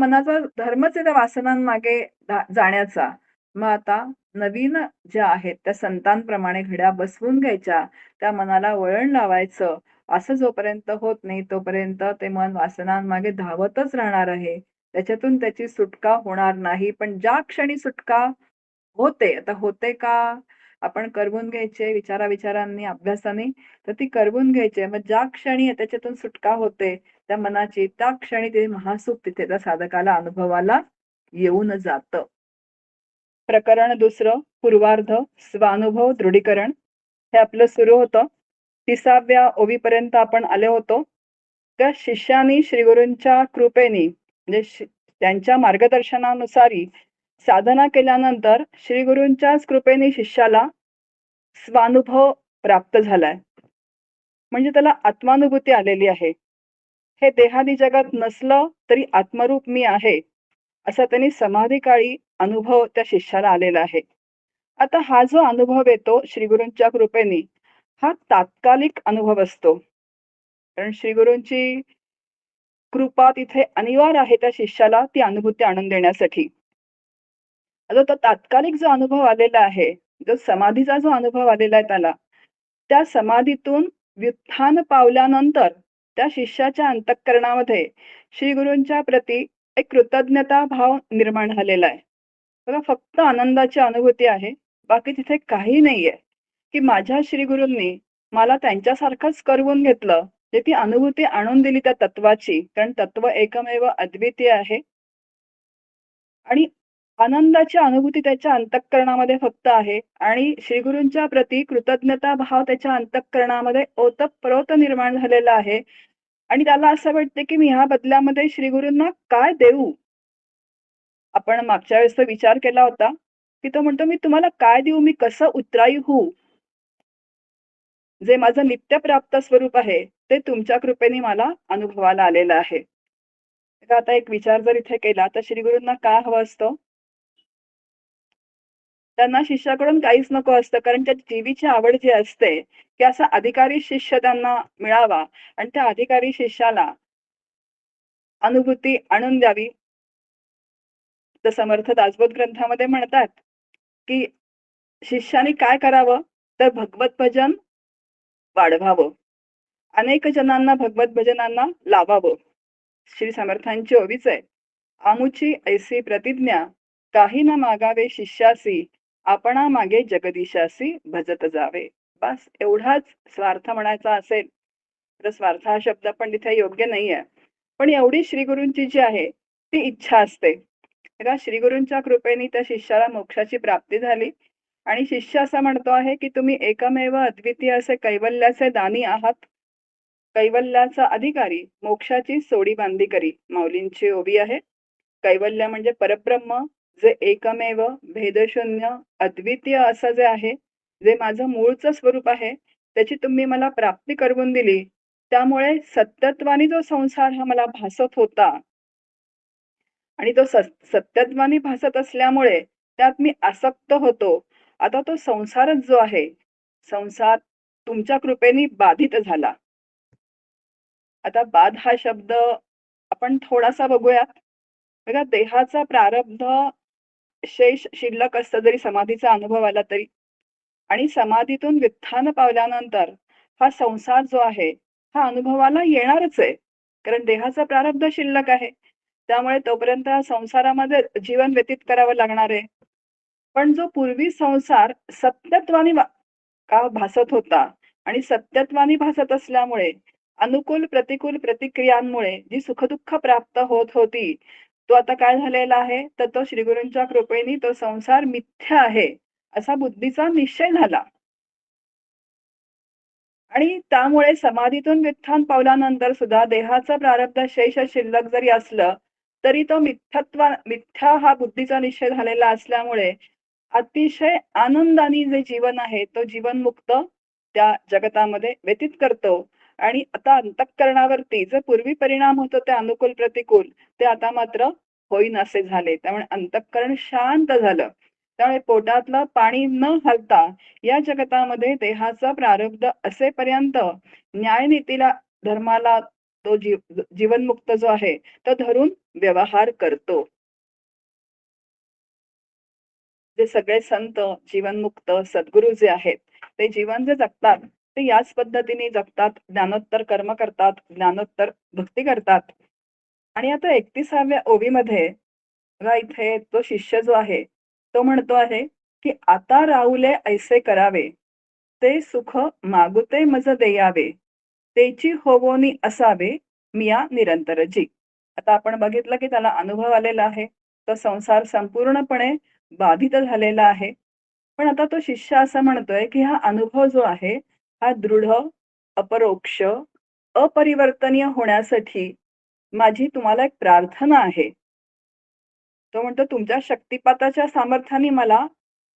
मनाचा धर्मच आहे त्या वासनांमागे जाण्याचा. मग आता नवीन ज्या आहेत त्या संतांप्रमाणे घड्या बसवून घ्यायच्या, त्या मनाला वळण लावायचं. असं जोपर्यंत होत नाही तोपर्यंत ते मन वासनांमागे धावतच राहणार आहे. त्याच्यातून त्याची सुटका होणार नाही. पण ज्या क्षणी सुटका होते, आता होते का? आपण करवून घ्यायचे विचारांनी, अभ्यासाने, तर ती करवून घ्यायची. मग ज्या क्षणी त्याच्यातून सुटका होते त्या मनाची, त्या क्षणी ते महासुख तिथे त्या साधकाला अनुभवाला येऊन जातं. प्रकरण दुसरं, पूर्वार्ध, स्वानुभव दृढीकरण. हे आपलं सुरू होतं. 30व्या ओवीपर्यंत आपण आलो होतो. त्या शिष्यानी श्रीगुरूंच्या कृपेने म्हणजे त्यांच्या मार्गदर्शनानुसारी साधना केल्यानंतर श्रीगुरूंच्याच कृपेने शिष्याला स्वानुभव प्राप्त झालाय. म्हणजे त्याला आत्मानुभूती आलेली आहे. हे देहादी जगात नसलं तरी आत्मरूप मी आहे, असा त्यांनी समाधी काळी अनुभव त्या शिष्याला आलेला आहे. आता हा जो अनुभव येतो श्रीगुरूंच्या कृपेने, हा तात्कालिक अनुभव असतो. कारण श्रीगुरूंची कृपा तिथे अनिवार्य आहे त्या शिष्याला ती अनुभूती आणून देण्यासाठी. आता तो तात्कालिक जो अनुभव आलेला आहे, जो समाधीचा जो अनुभव आलेला आहे त्याला, त्या समाधीतून व्युत्थान पावल्यानंतर त्या शिष्याच्या अंतःकरणामध्ये श्रीगुरूंच्या प्रती एक कृतज्ञता भाव निर्माण झालेला आहे. बघा, फक्त आनंदाची अनुभूती आहे. बाकी तिथे काही नाहीये, की माझ्या श्रीगुरूंनी मला त्यांच्यासारखंच करवून घेतलं, जे ती अनुभूती आणून दिली त्या तत्वाची. कारण तत्व एकमेव अद्वितीय आहे. आणि आनंदाची अनुभूती त्याच्या अंतःकरणामध्ये फक्त आहे आणि श्रीगुरूंच्या प्रती कृतज्ञता भाव त्याच्या अंतःकरणामध्ये ओतप्रोत निर्माण झालेला आहे. आणि त्याला असं वाटते की मी ह्या बदल्यामध्ये श्रीगुरूंना काय देऊ. आपण मागच्या वेळेस तो विचार केला होता की तो म्हणतो मी तुम्हाला काय देऊ, मी कसं उत्तरायी होऊ. जे माझं नित्यप्राप्त स्वरूप आहे ते तुमच्या कृपेने मला अनुभवाला आलेलं आहे. तर आता एक विचार जर इथे केला तर श्रीगुरूंना काय हवं असतं. त्यांना शिष्याकडून काहीच नको असतं. कारण त्याची जीवीची आवड जी असते की असा अधिकारी शिष्य त्यांना मिळावा आणि त्या अधिकारी शिष्याला अनुभूती आणून द्यावी. तर समर्थ दासबोध ग्रंथामध्ये म्हणतात की शिष्याने काय करावं, तर भगवत भजन वाढवावं, अनेक जणांना भगवत भजनांना लावावं. श्री समर्थांची ओवीच आहे, आमुची ऐसी प्रतिज्ञा, काही न मागावे शिष्यासी, आपणा मागे जगदीशासी भजत जावे. बस एवढाच स्वार्थ म्हणायचा असेल तर स्वार्थ हा शब्द पण तिथे योग्य नाहीये. पण एवढी श्रीगुरूंची जी आहे ती इच्छा असते. बघा, श्रीगुरूंच्या कृपेने त्या शिष्याला मोक्षाची प्राप्ती झाली आणि शिष्य असा म्हणतो आहे की तुम्ही एकमेव अद्वितीय असे कैवल्याचे दानी आहात, कैवल्याचा अधिकारी, मोक्षाची सोडी बांधी करी. माऊलींची ओवी आहे. कैवल्य म्हणजे परब्रह्म, जे एकमेव भेदशून्य अद्वितीय असं जे आहे, जे माझं मूळचं स्वरूप आहे, त्याची तुम्ही मला प्राप्ती करवून दिली. त्यामुळे सत्यत्वाने जो संसार हा मला भासत होता आणि तो सत्यत्वाने भासत असल्यामुळे त्यात मी आसक्त होतो. आता तो संसारच जो आहे, संसार तुमच्या कृपेने बाधित झाला. आता बाध हा शब्द आपण थोडासा बघूयात. बघा, देहाचा प्रारब्ध शेष शिल्लक असतं जरी समाधीचा अनुभव आला तरी. आणि समाधीतून व्युत्थान पावल्यानंतर हा संसार जो आहे हा अनुभवाला येणारच आहे. कारण देहाचा प्रारब्ध शिल्लक आहे. त्यामुळे तोपर्यंत संसारामध्ये जीवन व्यतीत करावं लागणार आहे. पण जो पूर्वी संसार सत्यत्वाने का भासत होता आणि सत्यत्वाने भासत असल्यामुळे अनुकूल प्रतिकूल प्रतिक्रियांमुळे जी सुखदुःख प्राप्त होत होती, तो आता काय झालेला आहे, तर तो श्रीगुरूंच्या कृपेने तो संसार मिथ्या आहे असा बुद्धीचा निश्चय झाला. आणि त्यामुळे समाधीतून व्युत्थान पावल्यानंतर सुद्धा देहाचा प्रारब्ध शेष शिल्लक जरी असलं तरी तो मिथ्या हा बुद्धीचा निश्चय झालेला असल्यामुळे अतिशय आनंदाने जे जीवन आहे तो जीवनमुक्त त्या जगतामध्ये व्यतीत करतो. आणि आता अंतःकरणावरती जे पूर्वी परिणाम होतो ते अनुकूल प्रतिकूल, ते आता मात्र होईनासे झाले. त्यामुळे अंतःकरण शांत झालं. त्यामुळे पोटातलं पाणी न हलता या जगतामध्ये देहाचा प्रारब्ध असेपर्यंत न्यायनीतीला, धर्माला तो जीवनमुक्त जो आहे तो धरून व्यवहार करतो. जे सगळे संत, जीवनमुक्त, सद्गुरू जे आहेत, ते जीवन जे जगतात, ते याच पद्धतीने जगतात. ज्ञानोत्तर कर्म करतात, ज्ञानोत्तर भक्ती करतात. आणि आता 31व्या ओवीमध्ये बघा इथे तो शिष्य जो आहे, तो म्हणतो आहे, की "आता राहुले ऐसे करावे, ते सुख मागुते मज देयावे, तेची होवोनी असावे, मिया निरंतरजी." आता आपण बघितलं, की त्याला अनुभव आलेला आहे. तो संसार संपूर्णपणे बाधित झालेला आहे. पण आता तो शिष्य असं म्हणतोय, की हा अनुभव जो आहे, हा दृढ, अपरोक्ष, अपरिवर्तनीय होण्यासाठी माझी तुम्हाला एक प्रार्थना आहे. तो म्हणतो, "तुमच्या शक्तिपाताच्या सामर्थ्याने मला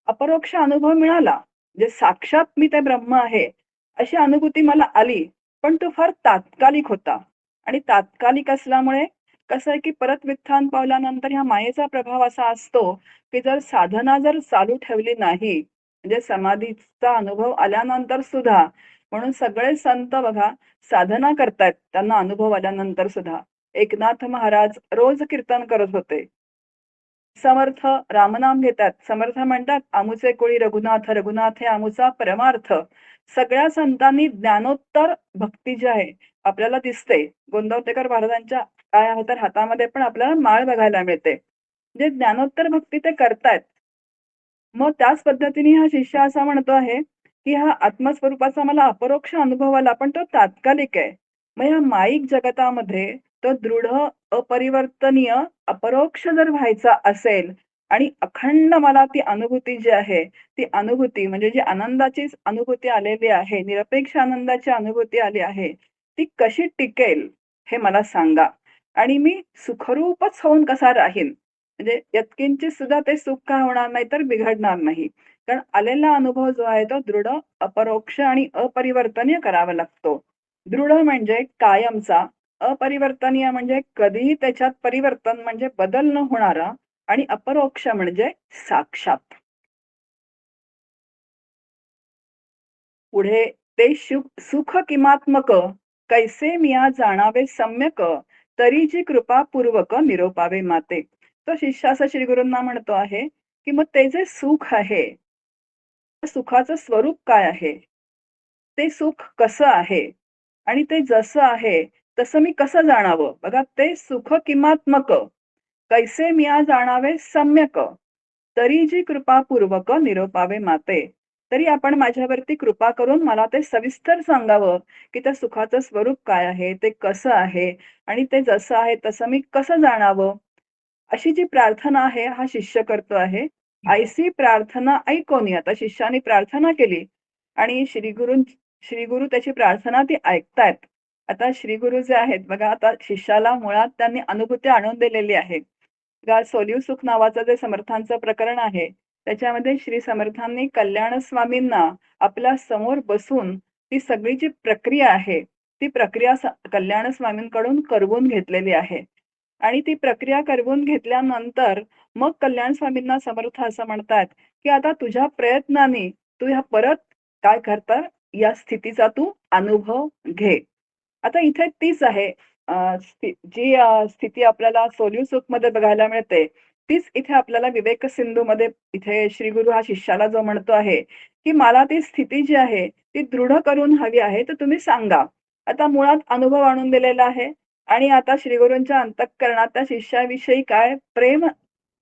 अपरोक्ष अनुभव मिळाला. म्हणजे साक्षात मी ते ब्रह्म आहे, अशी अनुभूती मला आली. पण तो फार तात्कालिक होता आणि तात्कालिक असल्यामुळे कसं आहे, की परत वित्थान पावल्यानंतर ह्या मायेचा प्रभाव असा असतो, की जर साधना जर चालू ठेवली नाही, म्हणजे समाधीचा अनुभव आल्यानंतर सुद्धा म्हणून सगळे संत बघा साधना करतायत त्यांना अनुभव आल्यानंतर सुद्धा. एकनाथ महाराज रोज कीर्तन करत होते. समर्थ रामनाम घेतात. समर्थ म्हणतात, "आमुचे कुळी रघुनाथ, रघुनाथ हे आमुचा परमार्थ." सगळ्या संतांनी ज्ञानोत्तर भक्ती जी आहे, आपल्याला दिसते. गोंदवलेकर महाराजांच्या काय आहे तर हातामध्ये पण आपल्याला माळ बघायला मिळते. म्हणजे ज्ञानोत्तर भक्ती ते करतायत. मग त्याच पद्धतीने हा शिष्य असा म्हणतो आहे, की हा आत्मस्वरूपाचा मला अपरोक्ष अनुभव आला, पण तो तात्कालिक आहे. मग ह्या माईक जगतामध्ये तो दृढ, अपरिवर्तनीय, अपरोक्ष जर व्हायचा असेल आणि अखंड मला ती अनुभूती जी आहे, ती अनुभूती म्हणजे जी आनंदाची अनुभूती आलेली आहे, निरपेक्ष आनंदाची अनुभूती आली आहे, ती कशी टिकेल हे मला सांगा आणि मी सुखरूपच होऊन कसा राहीन? म्हणजे यत्किंचित सुद्धा ते सुख का होणार नाही तर बिघडणार नाही. कारण आलेला अनुभव जो आहे तो दृढ, अपरोक्ष आणि अपरिवर्तनीय करावा लागतो. दृढ म्हणजे कायमचा, अपरिवर्तनीय म्हणजे कधीही त्याच्यात परिवर्तन म्हणजे बदल न होणारा आणि अपरोक्ष म्हणजे साक्षात. पुढे ते सुख किमात्मक कैसे मिया जाणावे सम्यक तरी जी कृपा पूर्वक निरोपावे माते. तो शिष्य असा श्री गुरूंना म्हणतो आहे, की मग ते जे सुख आहे, त्या सुखाचं स्वरूप काय आहे? ते सुख कसं आहे? आणि ते जसं आहे, तसं मी कसं जाणावं? बघा ते सुख किमात्मक कैसे मिया जाणावे सम्यक तरी जी कृपा पूर्वक निरोपावे माते. तरी आपण माझ्यावरती कृपा करून मला ते सविस्तर सांगावं, की त्या सुखाचं स्वरूप काय आहे? ते कसं आहे? आणि ते जसं आहे तसं मी कसं जाणावं? अशी जी प्रार्थना आहे, हा शिष्य करतो आहे. ऐसी प्रार्थना ऐकोनी. आता शिष्याने प्रार्थना केली आणि श्री गुरु त्याची प्रार्थना ती ऐकतायत. आता श्री गुरु जे आहेत बघा, आता शिष्याला मुळात त्यांनी अनुभूती आणून दिलेली आहे. बघा सोलिव सुख नावाचं जे समर्थांचं प्रकरण आहे, त्याच्यामध्ये श्री समर्थांनी कल्याण स्वामींना आपल्या समोर बसून ती सगळी जी प्रक्रिया आहे, ती प्रक्रिया कल्याण स्वामींकडून करवून घेतलेली आहे. आणि ती प्रक्रिया करवून घेतल्यानंतर मग कल्याण स्वामींना समर्थ असं म्हणतात, की आता तुझ्या प्रयत्नाने तू ह्या परत काय करता या स्थितीचा तू अनुभव घे. आता इथे तीच आहे जी स्थिती आपल्याला सोलिव सुखमध्ये बघायला मिळते, तीच इथे आपल्याला विवेक सिंधूमध्ये इथे श्री गुरु हा शिष्याला जो म्हणतो आहे, की मला ती स्थिती जी आहे, ती दृढ करून हवी आहे, तर तुम्ही सांगा. आता मुळात अनुभव आणून दिलेला आहे आणि आता श्रीगुरूंच्या अंतःकरणात त्या शिष्याविषयी काय प्रेम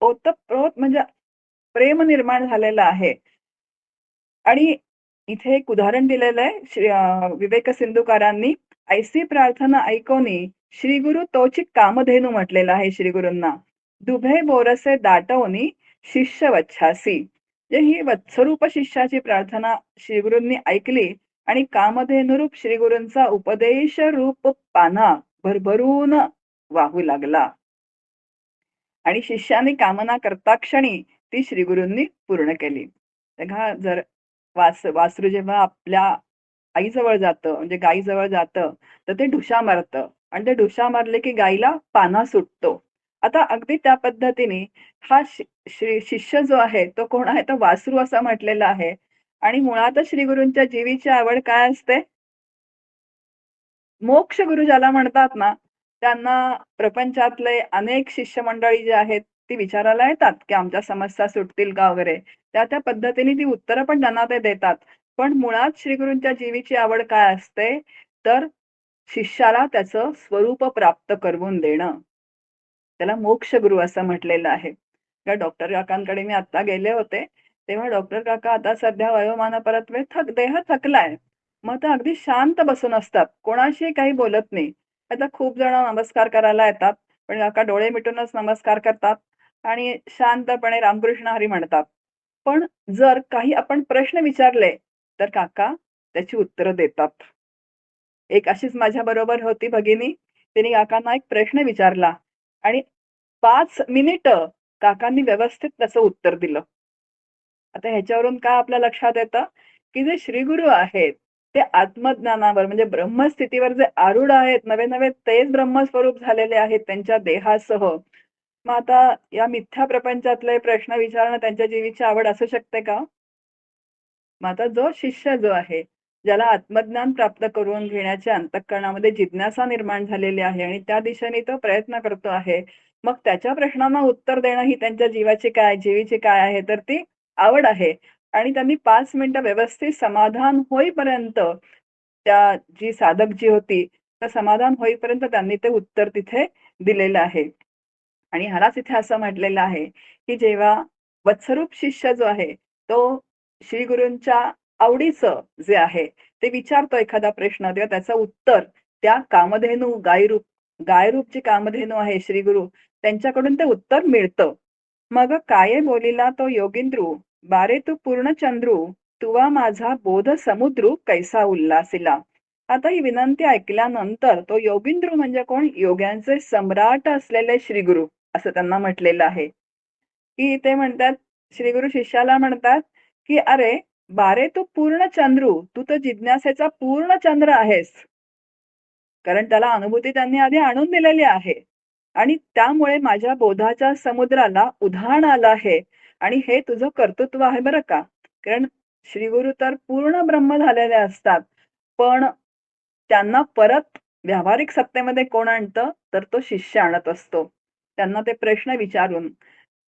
ओतप्रोत म्हणजे प्रेम निर्माण झालेलं आहे. आणि इथे एक उदाहरण दिलेलं आहे विवेक सिंधुकारांनी. "ऐसी प्रार्थना ऐकोनी श्री गुरु तोची कामधेनू" म्हटलेलं आहे श्री गुरूंना. "दुभे बोरसे दाटवनी शिष्य वच्छासी." म्हणजे ही वत्सरूप शिष्याची प्रार्थना श्री गुरूंनी ऐकली आणि कामधेनुरूप श्री गुरूंचा उपदेश रूप पाना भरभरून वाहू लागला. आणि शिष्याने कामना करता क्षणी ती श्रीगुरूंनी पूर्ण केली. बघा जर वासरू जेव्हा आपल्या आईजवळ जातं, म्हणजे गाईजवळ जातं, तर ते ढुशा मारतं आणि ते ढुशा मारले की गाईला पाना सुटतो. आता अगदी त्या पद्धतीने हा शिष्य जो आहे, तो कोण आहे? तो वासरू असं म्हटलेलं आहे आणि मुळातच श्रीगुरूंच्या जीवीची आवड काय असते? मोक्ष गुरु ज्याला म्हणतात ना, त्यांना प्रपंचातले अनेक शिष्यमंडळी जी आहेत, ती विचारायला येतात, की आमच्या समस्या सुटतील का वगैरे. त्या पद्धतीने ती उत्तरं पण त्यांना ते देतात. पण मुळात श्रीगुरूंच्या जीवीची आवड काय असते, तर शिष्याला त्याचं स्वरूप प्राप्त करवून देणं. त्याला मोक्ष गुरु असं म्हटलेलं आहे. त्या डॉक्टर काकांकडे मी आता गेले होते, तेव्हा डॉक्टर काका आता सध्या वयोमानापरत्वे देह थकलाय. मग ते अगदी शांत बसून असतात. कोणाशीही काही बोलत नाही. आता खूप जण नमस्कार करायला येतात, पण काका डोळे मिटूनच नमस्कार करतात आणि शांतपणे रामकृष्ण हरी म्हणतात. पण जर काही आपण प्रश्न विचारले, तर काका त्याची उत्तरं देतात. एक अशीच माझ्याबरोबर होती भगिनी. तिने काकांना एक प्रश्न विचारला आणि 5 मिनिटं काकांनी व्यवस्थित त्याचं उत्तर दिलं. आता ह्याच्यावरून काय आपल्या लक्षात येतं, की जे श्रीगुरु आहेत, ते आत्मज्ञानावर म्हणजे ब्रह्मस्थितीवर जे आरूढ आहेत, नवे-नवे तेच ब्रह्मस्वरूप झालेले आहेत त्यांच्या देहासह. मग आता या मिथ्या प्रपंचातले प्रश्न विचारणं त्यांच्या जीवीची आवड असू शकते का? मग आता जो शिष्य जो आहे, ज्याला आत्मज्ञान प्राप्त करून घेण्याच्या अंतःकरणामध्ये जिज्ञासा निर्माण झालेली आहे आणि त्या दिशेने तो प्रयत्न करतो आहे. मग त्याच्या प्रश्नांना उत्तर देणं ही त्यांच्या जीवीची काय आहे, तर ती आवड आहे. आणि त्यांनी 5 मिनिटं व्यवस्थित समाधान होईपर्यंत जी साधक जी होती, तर समाधान होईपर्यंत त्यांनी ते उत्तर तिथे दिलेलं आहे. आणि ह्यालाच इथे असं म्हटलेलं आहे, की जेव्हा वत्सरूप शिष्य जो आहे, तो श्री गुरूंच्या आवडीचं जे आहे, ते विचारतो एखादा प्रश्न किंवा त्याचं उत्तर त्या कामधेनू, गायरूप जी कामधेनू आहे श्रीगुरु, त्यांच्याकडून ते उत्तर मिळतं. मग काय बोलिला तो योगींद्रू, बारे तू पूर्ण चंद्रू, तुवा माझा बोध समुद्रू कैसा उल्हासिला. आता ही विनंती ऐकल्यानंतर तो योगींद्रू म्हणजे कोण? योग्यांचे सम्राट असलेले श्रीगुरु असं त्यांना म्हटलेलं आहे. की ते म्हणतात, श्रीगुरु शिष्याला म्हणतात, की "अरे, बारे तू पूर्ण चंद्रू, तू तर जिज्ञासेचा पूर्ण चंद्र आहेस." कारण त्याला अनुभूती त्यांनी आधी आणून दिलेली आहे. आणि त्यामुळे माझ्या बोधाच्या समुद्राला उधाण आलं आहे आणि हे तुझं कर्तृत्व आहे बरं का. कारण श्रीगुरु तर पूर्ण ब्रह्म झालेले असतात. पण त्यांना परत व्यावहारिक सत्तेमध्ये कोण आणतं? तर तो शिष्य आणत असतो. त्यांना ते प्रश्न विचारून,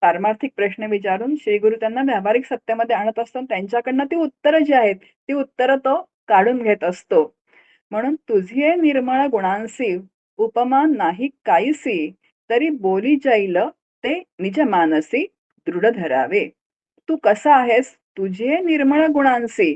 पारमार्थिक प्रश्न विचारून श्रीगुरु त्यांना व्यावहारिक सत्तेमध्ये आणत असतो आणि त्यांच्याकडनं ती उत्तरं जी आहेत, ती उत्तरं तो काढून घेत असतो. म्हणून तुझिये निर्मळ गुणांसी उपमा नाही काहीसी, तरी बोली जैल ते निज मानसी दृढ धरावे. तू कसा आहेस? तुझे निर्मळ गुणांसी.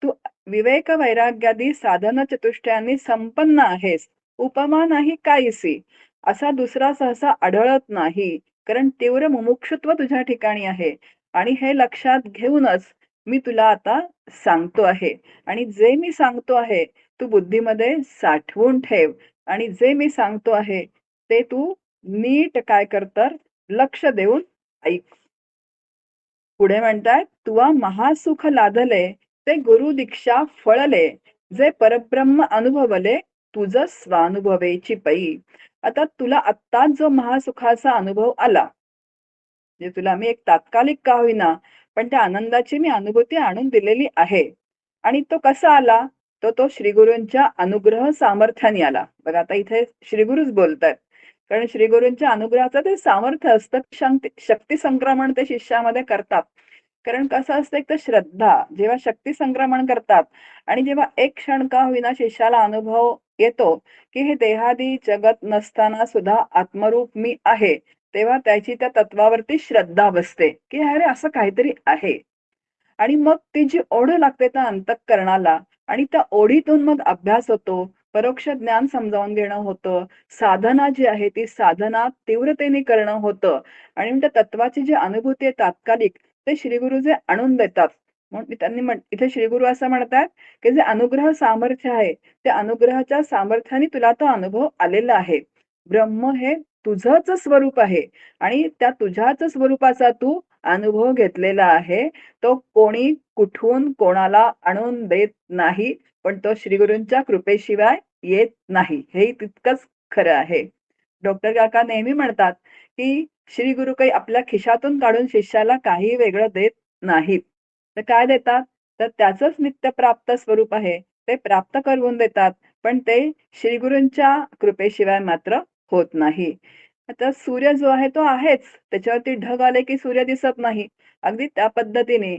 तू विवेक वैराग्यादी साधन चतुष्टयांनी संपन्न आहेस. उपमा नाही काहीसी. असा दुसरा सहसा आढळत नाही. कारण तीव्र मुमुक्षुत्व तुझ्या ठिकाणी आहे. आणि हे लक्षात घेऊनच मी तुला आता सांगतो आहे. आणि जे मी सांगतो आहे तू बुद्धीमध्ये साठवून ठेव आणि जे मी सांगतो आहे ते तू नीट काय कर तर लक्ष देऊन ऐक. पुढे म्हणतायत, "तुवा महासुख लादले, ते गुरु दीक्षा फळले, जे परब्रह्म अनुभवले, तुझ स्वानुभवेची पै." आता तुला आत्ताच जो महासुखाचा अनुभव आला, म्हणजे तुला मी एक तात्कालिक का होईना, पण त्या आनंदाची मी अनुभूती आणून दिलेली आहे. आणि तो कसा आला? तो श्रीगुरूंच्या अनुग्रह सामर्थ्याने आला. बघा आता इथे श्रीगुरूच बोलतायत. कारण श्रीगुरूंच्या अनुग्रहाचं ते सामर्थ्य असतं. शक्ती संक्रमण ते शिष्यामध्ये करतात. कारण कसं असतं एक तर श्रद्धा, जेव्हा शक्ती संक्रमण करतात आणि जेव्हा एक क्षण का होईना शिष्याला अनुभव येतो, की हे देहादी जगत नसताना सुद्धा आत्मरूप मी आहे. तेव्हा त्याची त्या तत्वावरती श्रद्धा बसते, की अरे असं काहीतरी आहे. आणि मग ती जी ओढ लागते त्या अंतःकरणाला आणि त्या ओढीतून मग अभ्यास होतो, परोक्ष ज्ञान समजावून घेणं होतं, साधना जी आहे ती साधना तीव्रतेने करणं होतं आणि मग त्या तत्वाची जी अनुभूती आहे तात्कालिक, ते श्रीगुरु जे आणून देतात. म्हणून इथे श्रीगुरु असं म्हणतात, की जे अनुग्रह सामर्थ्य आहे, त्या अनुग्रहाच्या सामर्थ्याने तुला तो अनुभव आलेला आहे. ब्रह्म हे तुझंच स्वरूप आहे आणि त्या तुझ्याच स्वरूपाचा तू अनुभव घेतलेला आहे. तो कोणी कुठून कोणाला आणून देत नाही, पण तो श्रीगुरूंच्या कृपेशिवाय येत नाही. हेही तितकंच खरं आहे. डॉक्टर काका नेहमी म्हणतात, की श्रीगुरू काही आपल्या खिशातून काढून शिष्याला काही वेगळं देत नाहीत. तर काय देतात? तर त्याचंच नित्यप्राप्त स्वरूप आहे. ते प्राप्त करून देतात पण ते श्रीगुरूंच्या कृपेशिवाय मात्र होत नाही. आता सूर्य जो आहे तो आहेच. त्याच्यावरती ढग आले की सूर्य दिसत नाही. अगदी त्या पद्धतीने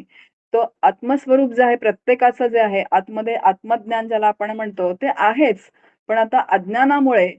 तो आत्मस्वरूप जे आहे प्रत्येकाचं जे आहे आतमध्ये आत्मज्ञान ज्याला आपण म्हणतो ते आहेच. पण आता अज्ञानामुळे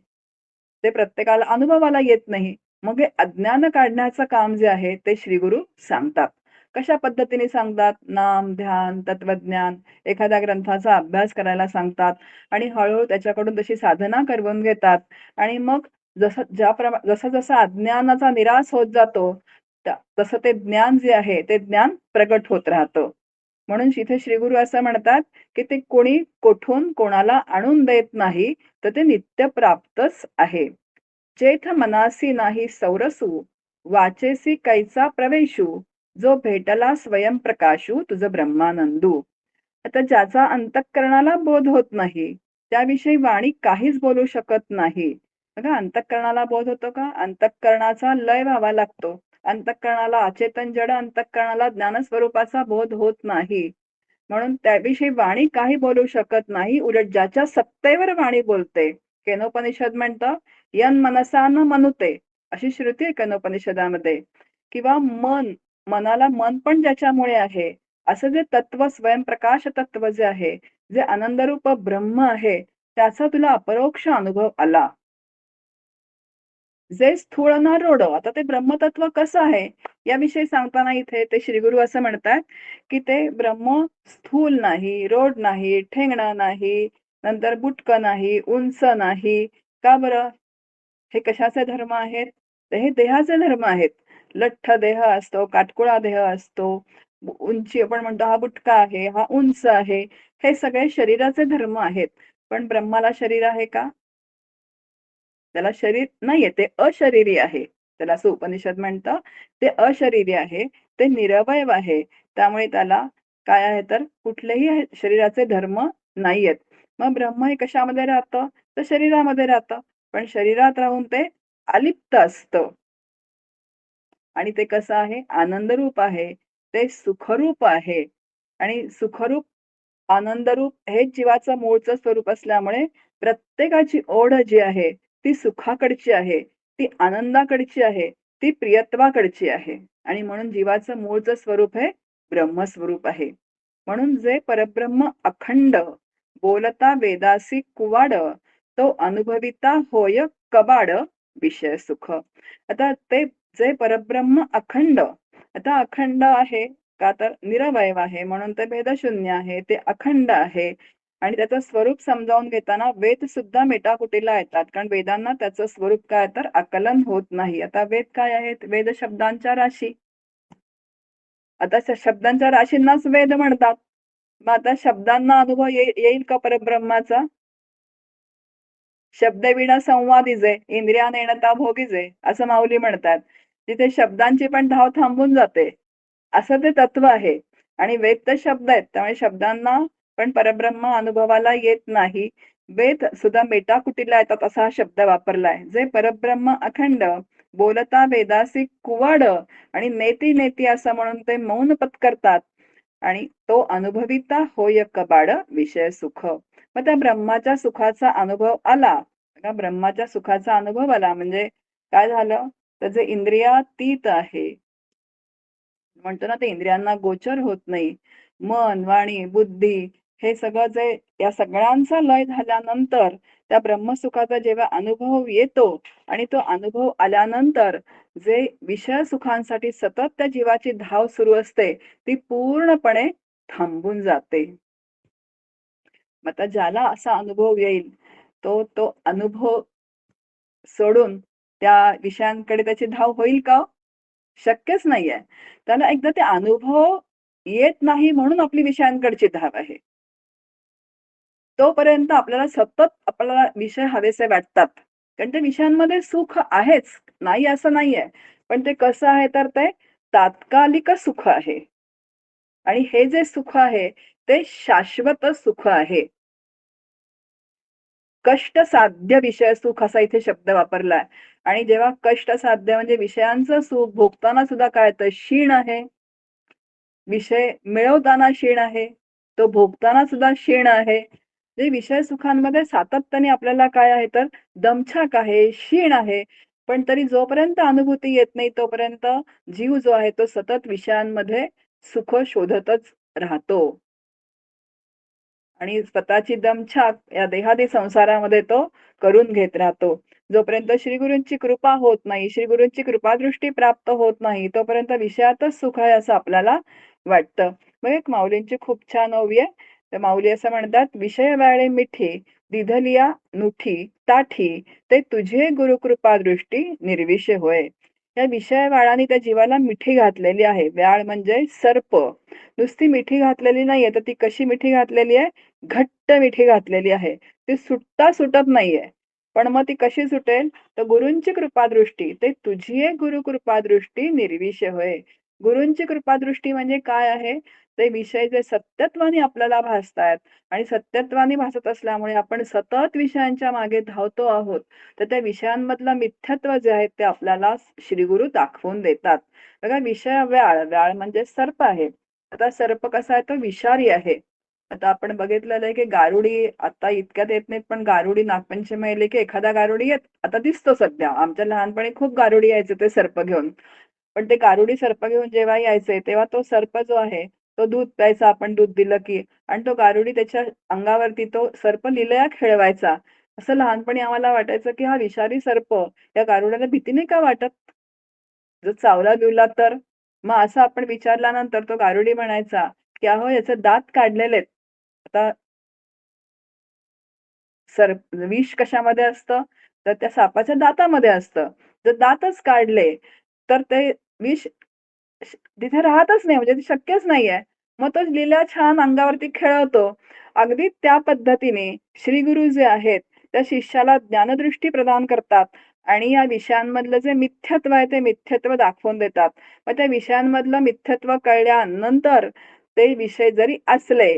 ते प्रत्येकाला अनुभवाला येत नाही. मग हे अज्ञान काढण्याचं काम जे आहे ते श्रीगुरु सांगतात. कशा पद्धतीने सांगतात? नाम, ध्यान, तत्वज्ञान एखाद्या ग्रंथाचा अभ्यास करायला सांगतात आणि हळू-हळू त्याच्याकडून तशी साधना करवून घेतात आणि मग जसं-जसं अज्ञानाचा निराश होत जातो, तसं ते ज्ञान जे आहे ते ज्ञान प्रगट होत राहतं. म्हणून इथे श्रीगुरु असं म्हणतात, की ते कोणी कोठून कोणाला आणून देत नाही, तर ते नित्य प्राप्तच आहे. जेथ मनासी नाही सौरसू, वाचेसी कैचा प्रवेशू, जो भेटला स्वयंप्रकाशू तुझ ब्रह्मानंदू. आता ज्याचा अंतःकरणाला बोध होत नाही, त्याविषयी वाणी काहीच बोलू शकत नाही. बघा अंतःकरणाला बोध होतो का? अंतःकरणाचा लय व्हावा लागतो. अंतःकरणाला अचेतन जड अंतःकरणाला ज्ञानस्वरूपाचा बोध होत नाही. म्हणून त्याविषयी वाणी काही बोलू शकत नाही. उलट ज्याच्या सत्तेवर वाणी बोलते. केनोपनिषद म्हणतं, "यन मनसा न मनुते" अशी श्रुती आहे केनोपनिषदामध्ये. किंवा मनाला मन पण ज्याच्यामुळे आहे. असं जे तत्व स्वयंप्रकाश तत्व जे आहे, जे आनंदरूप ब्रह्म आहे, त्याचा तुला अपरोक्ष अनुभव आला. जे स्थूळ न रोड. आता ते ब्रह्मतत्व कसं आहे? याविषयी सांगताना इथे ते श्रीगुरू असं म्हणतात, की ते ब्रह्म स्थूल नाही, रोड नाही, ठेंगणं नाही, नंतर बुटकं नाही, उंच नाही. का बरं? हे कशाचे धर्म आहेत? तर हे देहाचे धर्म आहेत. लठ्ठ देह असतो, काटकोळा देह असतो. उंची आपण म्हणतो हा बुटका आहे, हा उंच आहे. हे सगळे शरीराचे धर्म आहेत. पण ब्रह्माला शरीर आहे का? त्याला शरीर नाहीये, ते अशरीरी आहे. त्याला असं उपनिषद म्हणतं, ते अशरीरी आहे, ते निरवयव आहे. त्यामुळे त्याला काय आहे तर कुठलेही शरीराचे धर्म नाहीयेत. मग ब्रह्म हे कशामध्ये राहतं? तर शरीरामध्ये राहतं. पण शरीरात राहून ते अलिप्त असतं. आणि ते कसं आहे? आनंदरूप आहे. ते सुखरूप आहे. आणि सुखरूप, आनंदरूप हेच जीवाचं मूळचं स्वरूप असल्यामुळे प्रत्येकाची ओढ जी आहे, ती सुखाकडची आहे, ती आनंदाकडची आहे, ती प्रियत्वाकडची आहे. आणि म्हणून जीवाचं मूळचं स्वरूप हे ब्रह्मस्वरूप आहे. म्हणून जे परब्रह्म अखंड, बोलता वेदासी कुवाड, तो अनुभविता होय कबाड विषय सुख. आता ते जे परब्रह्म अखंड, आता अखंड आहे का तर निरवयव आहे म्हणून ते भेदशून्य आहे, ते अखंड आहे. आणि त्याचं स्वरूप समजावून घेताना वेद सुद्धा मेटाकुटीला येतात. कारण वेदांना त्याचं स्वरूप काय तर आकलन होत नाही. आता वेद काय आहेत? वेद शब्दांच्या राशी. आता शब्दांच्या राशींनाच वेद म्हणतात. मग आता शब्दांना अनुभव येईल का परब्रह्माचा? शब्दविण संवादीजे, इंद्रिया नेणता भोगीजे, असं माऊली म्हणतात. तिथे शब्दांची पण धाव थांबून जाते. असं ते तत्व आहे. आणि वेद तर शब्द आहेत. त्यामुळे शब्दांना पण परब्रह्म अनुभवाला येत नाही. वेद सुद्धा मेटाकुटीला येतात असा हा शब्द वापरलाय. जे परब्रह्म अखंड, बोलता वेदासी कुवाड आणि नेती नेती असं म्हणून ते मौन पत्करतात. आणि तो अनुभविता होय कबाड विषय सुख. मग त्या ब्रह्माच्या सुखाचा अनुभव आला. का ब्रह्माच्या सुखाचा अनुभव आला म्हणजे काय झालं? तर जे इंद्रियातीत आहे. म्हणतो ना ते इंद्रियांना गोचर होत नाही. मन, वाणी, बुद्धी हे सगळं जे या सगळ्यांचा लय झाल्यानंतर त्या ब्रह्मसुखाचा जेव्हा अनुभव येतो आणि तो अनुभव आल्यानंतर जे विषय सुखांसाठी सतत त्या जीवाची धाव सुरू असते, ती पूर्णपणे थांबून जाते. मग आता ज्याला असा अनुभव येईल, तो अनुभव सोडून त्या विषयांकडे त्याची धाव होईल का हो? शक्यच नाहीये. त्याला एकदा ते अनुभव येत नाही म्हणून आपली विषयांकडची धाव आहे. तोपर्यंत आपल्याला सतत आपल्याला विषय हवेसे वाटतात. कारण ते विषयांमध्ये सुख आहेच, नाही असं नाहीये. पण ते कसं आहे तर ते तात्कालिक सुख आहे. आणि हे जे सुख आहे, ते शाश्वत सुख आहे. कष्टसाध्य विषय सुख असा इथे शब्द वापरलाय. आणि जेव्हा कष्टसाध्य म्हणजे विषयांचं सुख भोगताना सुद्धा काय येतं? क्षीण आहे. विषय मिळवताना क्षीण आहे. तो भोगताना सुद्धा क्षीण आहे. जे विषय सुखांमध्ये सातत्याने आपल्याला काय आहे तर दमछाक आहे, शीण आहे. पण तरी जोपर्यंत अनुभूती येत नाही तोपर्यंत जीव जो आहे तो सतत विषयांमध्ये सुख शोधतच राहतो. आणि स्वतःची दमछाक या देहादी संसारामध्ये तो करून घेत राहतो. जोपर्यंत श्रीगुरूंची कृपा होत नाही, श्रीगुरूंची कृपादृष्टी प्राप्त होत नाही, तोपर्यंत विषयातच सुख आहे असं आपल्याला वाटतं. मग एक माऊलींची खूप छान ओवी आहे. तर माऊली असं म्हणतात, "विषय वाळे मिठी, दिधलिया नुठी ताठी, ते तुझे गुरुकृपा दृष्टी निर्विषय होय." या विषय वाळाने त्या जीवाला मिठी घातलेली आहे. व्याळ म्हणजे सर्प. नुसती मिठी घातलेली नाहीये, तर ती कशी मिठी घातलेली आहे? घट्ट मिठी घातलेली आहे. ती सुटता सुटत नाहीये. पण मग ती कशी सुटेल? तर गुरूंची कृपादृष्टी. ते तुझी एक गुरु कृपादृष्टी निर्विषय होय. गुरूंची कृपादृष्टी म्हणजे काय आहे? ते विषय जे सत्यत्वाने आपल्याला भासतायत आणि सत्यत्वाने भासत असल्यामुळे आपण सतत विषयांच्या मागे धावतो आहोत. तर त्या विषयांमधलं मिथ्यत्व जे आहे ते आपल्याला श्रीगुरु दाखवून देतात. बघा विषय व्याळ, व्याळ म्हणजे सर्प आहे. आता सर्प कसा आहे तो विषारी आहे. आता आपण बघितलेलं आहे की गारुडी आता इतक्यात येत नाहीत, पण गारुडी नागपंचमी आली की एखादा गारुडी येत आता दिसतो सध्या. आमच्या लहानपणी खूप गारुडी यायचे ते सर्प घेऊन. पण ते गारुडी सर्प घेऊन जेव्हा यायचे, तेव्हा तो सर्प जो आहे, तो दूध प्यायचा आपण दूध दिलं की आणि तो गारुडी त्याच्या अंगावरती तो सर्प लीलया खेळवायचा. असं लहानपणी आम्हाला वाटायचं की हा विषारी सर्प, या गारुड्याला भीती नाही का वाटत? जर चावला-बिवला तर? मग असं आपण विचारल्यानंतर तो गारुडी म्हणायचा, की "अहो याचे दात काढलेले आहेत." आता विष कशामध्ये असतं? तर त्या सापाच्या दातामध्ये असतं. जर दातच काढले, तर ते विष तिथे राहतच नाही म्हणजे ते शक्यच नाहीये. मग तो लीला छान अंगावरती खेळवतो. अगदी त्या पद्धतीने श्रीगुरु जे आहेत, त्या शिष्याला ज्ञानदृष्टी प्रदान करतात आणि या विषयांमधलं जे मिथ्यत्व आहे, ते मिथ्यत्व दाखवून देतात. मग त्या विषयांमधलं मिथ्यत्व कळल्यानंतर ते विषय जरी असले,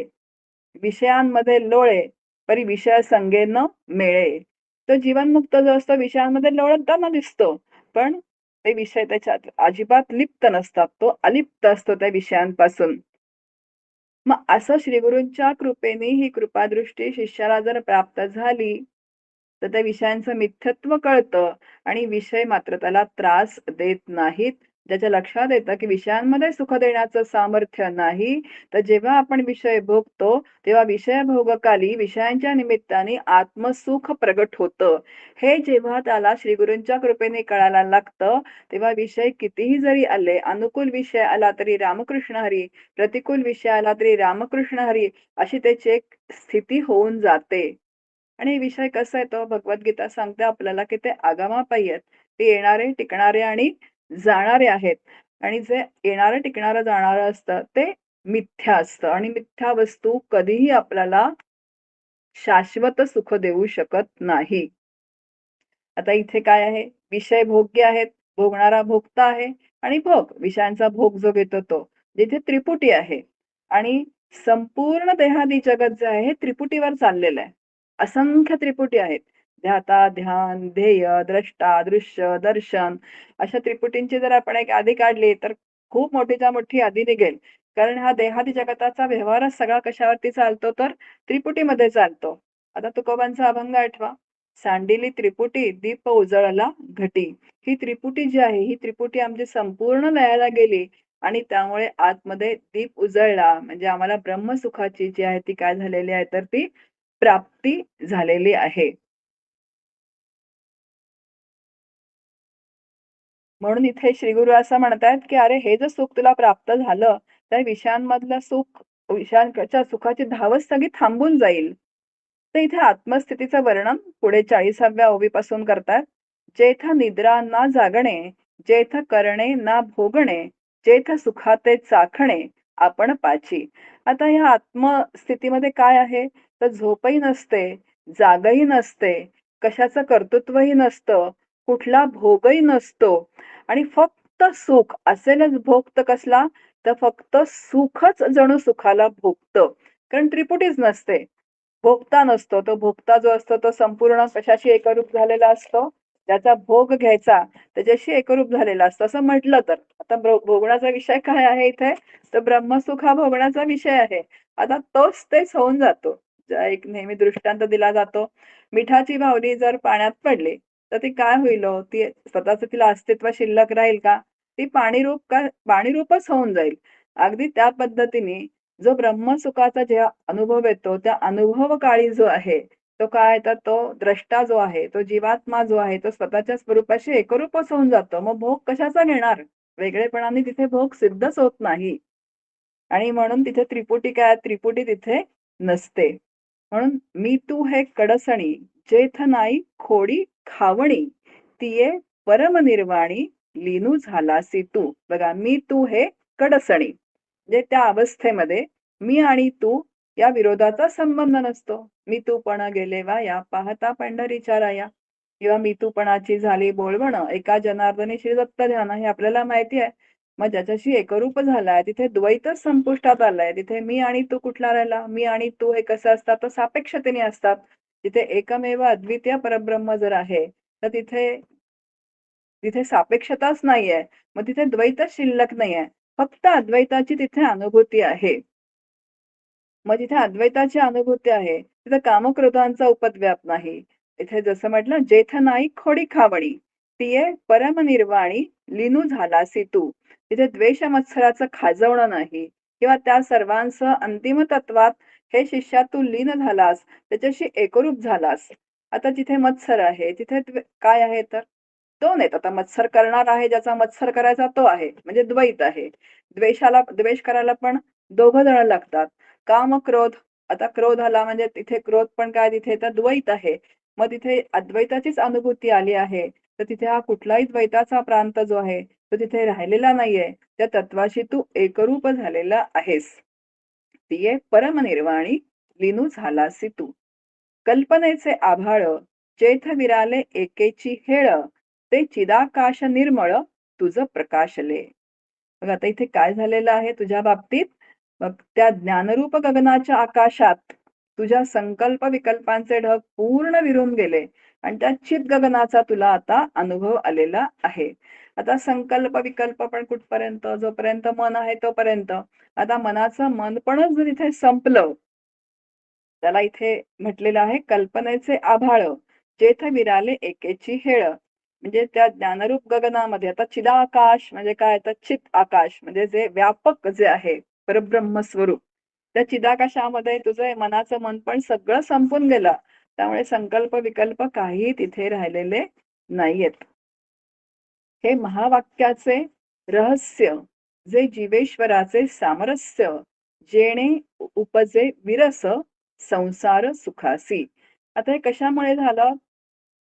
विषयांमध्ये लोळे, परी विषय संगे न मिळे. तो जीवनमुक्त जो असतो विषयांमध्ये लोळताना दिसतो. पण ते विषय त्याच्यात अजिबात लिप्त नसतात. तो अलिप्त असतो त्या विषयांपासून. मग असं श्रीगुरूंच्या कृपेने ही कृपादृष्टी शिष्याला जर प्राप्त झाली, तर त्या विषयांचं मिथ्यत्व कळतं आणि विषय मात्र त्याला त्रास देत नाहीत. ज्याच्या लक्षात येतं, की विषयांमध्ये सुख देण्याचं सामर्थ्य नाही, तर जेव्हा आपण विषय भोगतो, तेव्हा विषय भोगकाली विषयांच्या निमित्ताने आत्मसुख प्रगट होतं. हे जेव्हा त्याला श्रीगुरूंच्या कृपेने कळायला लागतं, तेव्हा विषय कितीही जरी आले, अनुकूल विषय आला तरी रामकृष्ण हरी, प्रतिकूल विषय आला तरी रामकृष्ण हरी, अशी त्याची एक स्थिती होऊन जाते. आणि विषय कसा आहे तो भगवद्गीता सांगते आपल्याला, की ते आगमापायी आहेत. ते येणारे, टिकणारे आणि जाणारे आहेत. आणि जे येणारं, टिकणारं, जाणारं असतं ते मिथ्या असतं आणि मिथ्या वस्तू कधीही आपल्याला शाश्वत सुख देऊ शकत नाही. आता इथे काय आहे? विषय भोग्य आहेत, भोगणारा भोगता आहे आणि भोग, विषयांचा भोग जो घेतो तो. जिथे त्रिपुटी आहे आणि संपूर्ण देहादी जगत जे आहे हे त्रिपुटीवर चाललेलं आहे. असंख्य त्रिपुटी आहेत. ध्याता, ध्यान, ध्येय, द्रष्टा, दृश्य, दर्शन अशा त्रिपुटींची जर आपण एक यादी काढली तर खूप मोठीच्या मोठी यादी निघेल. कारण हा देहादी जगताचा व्यवहारच सगळा कशावरती चालतो तर त्रिपुटीमध्ये चालतो. आता तुकोबांचा अभंग आठवा. सांडिली त्रिपुटी दीप उजळला घटी. ही त्रिपुटी जी आहे, ही त्रिपुटी आमची संपूर्ण लयाला गेली आणि त्यामुळे आतमध्ये दीप उजळला. म्हणजे आम्हाला ब्रह्मसुखाची जी आहे ती काय झालेली आहे, तर ती प्राप्ती झालेली आहे. म्हणून इथे श्रीगुरु असं म्हणतायत, की "अरे हे जर सुख तुला प्राप्त झालं, तर विषयांमधलं सुख, विषयांच्या सुखाची धावच सगळी थांबून जाईल." तर इथे आत्मस्थितीचं वर्णन पुढे 40व्या ओवीपासून करतात. "जेथ निद्रा ना जागणे, जेथ करणे ना भोगणे, जेथ सुखाते चाखणे, आपण पाची." आता ह्या आत्मस्थितीमध्ये काय आहे? तर झोपही नसते, जागही नसते, कशाचं कर्तृत्वही नसतं, कुठला भोगही नसतो आणि फक्त सुख. असेलच भोग तर कसला? तर फक्त सुखच जणू सुखाला भोगतं. कारण त्रिपुटीच नसते. भोगता नसतो. तो भोगता जो असतो तो संपूर्ण कशाशी एकरूप झालेला असतो? त्याचा भोग घ्यायचा, त्याच्याशी एकरूप झालेला असतो असं म्हटलं तर. आता भोगण्याचा विषय काय आहे इथे? तर ब्रह्मसुख हा भोगण्याचा विषय आहे. आता तोच तेच होऊन जातो. एक नेहमी दृष्टांत दिला जातो. मिठाची बाहुली जर पाण्यात पडली, तर ती काय होईल हो? ती स्वतःचं तिला अस्तित्व शिल्लक राहील का? ती पाणीरूपच होऊन जाईल. अगदी त्या पद्धतीने जो ब्रह्मसुखाचा जेव्हा अनुभव येतो, त्या अनुभवकाळी जो आहे, तो काय तर तो द्रष्टा जो आहे, तो जीवात्मा जो आहे, तो स्वतःच्या स्वरूपाशी एकरूपच होऊन जातो. मग भोग कशाचा घेणार? वेगळेपणाने तिथे भोग सिद्धच होत नाही. आणि म्हणून तिथे त्रिपुटी काय? त्रिपुटी तिथे नसते. म्हणून मी तू हे कडसणी, जेथ नाही खोडी खावणी, तिये परमनिर्वाणी लीनू झालासी तू. बघा, मी तू हे कडसणी. म्हणजे त्या अवस्थेमध्ये मी आणि तू या विरोधाचा संबंध नसतो. मी तूपण गेले वाया, पाहता पंढरीच्या राया. किंवा मी तूपणाची झाली बोलवणं, एका जनार्दनी श्री दत्त ध्यान, हे आपल्याला माहिती आहे. मग ज्याच्याशी एकरूप झालाय, तिथे द्वैतच संपुष्टात आलाय. तिथे मी आणि तू कुठला राहिला? मी आणि तू हे कसं असतात? तर सापेक्षतेने असतात. तिथे एकमेव अद्वितीय परब्रह्म जर आहे, तर तिथे तिथे सापेक्षताच नाहीये. मग तिथे द्वैतच शिल्लक नाहीये. फक्त अद्वैताची तिथे अनुभूती आहे. मग जिथे अद्वैताची अनुभूती आहे, तिथे कामक्रोधांचा उपद्व्याप नाही. इथे जसं म्हटलं, जेथ नाही खोडी खावणी, तिये परमनिर्वाणी लीनू झालासी तू. तिथे द्वेष मत्सराचं खाजवणं नाही किंवा त्या सर्वांचं अंतिम तत्वात हे शिष्या तू लीन झालास, त्याच्याशी एकरूप झालास. आता जिथे मत्सर आहे, तिथे काय आहे तर 2 आहेत. आता मत्सर करणार आहे, ज्याचा मत्सर करायचा तो आहे, म्हणजे द्वैत आहे. द्वेष करायला पण दोघं जण लागतात. काम, क्रोध. आता क्रोध आला म्हणजे तिथे क्रोध पण काय, तिथे तर द्वैत आहे. मग तिथे अद्वैताचीच अनुभूती आली आहे. तर तिथे हा कुठलाही द्वैताचा प्रांत जो आहे, तो तिथे राहिलेला नाहीये. त्या तत्वाशी तू एकरूप झालेला आहेस. तिये परमनिर्वाणी लीनू झालासी तू. कल्पनेचे आभाळ जेथ विराले एकेची हेळ, ते चिदाकाश निर्मळ तुझ प्रकाशले. मग आता इथे काय झालेलं आहे तुझ्या बाबतीत? मग त्या ज्ञानरूप गगनाच्या आकाशात तुझ्या संकल्प विकल्पांचे ढग पूर्ण विरून गेले आणि त्या चित गगनाचा तुला आता अनुभव आलेला आहे. आता संकल्प विकल्प पण कुठपर्यंत? जोपर्यंत मन आहे तोपर्यंत. आता मनाचं मनपणच जर इथे संपलं, त्याला इथे म्हटलेलं आहे, कल्पनेचे आभाळ जेथ विराले एकेची हेळ. म्हणजे त्या ज्ञानरूप गगनामध्ये आता चिदाकाश म्हणजे काय, तर चित आकाश म्हणजे जे व्यापक जे आहे परब्रह्म स्वरूप, त्या चिदाकाशामध्ये तुझं मनाचं मन पण सगळं संपून गेलं. त्यामुळे संकल्प विकल्प काही तिथे राहिलेले नाहीयेत. हे महावाक्याचे रहस्य, जे जीवेश्वराचे सामरस्य, जेणे उपजे विरस संसार सुखासी. आता हे कशामुळे झालं?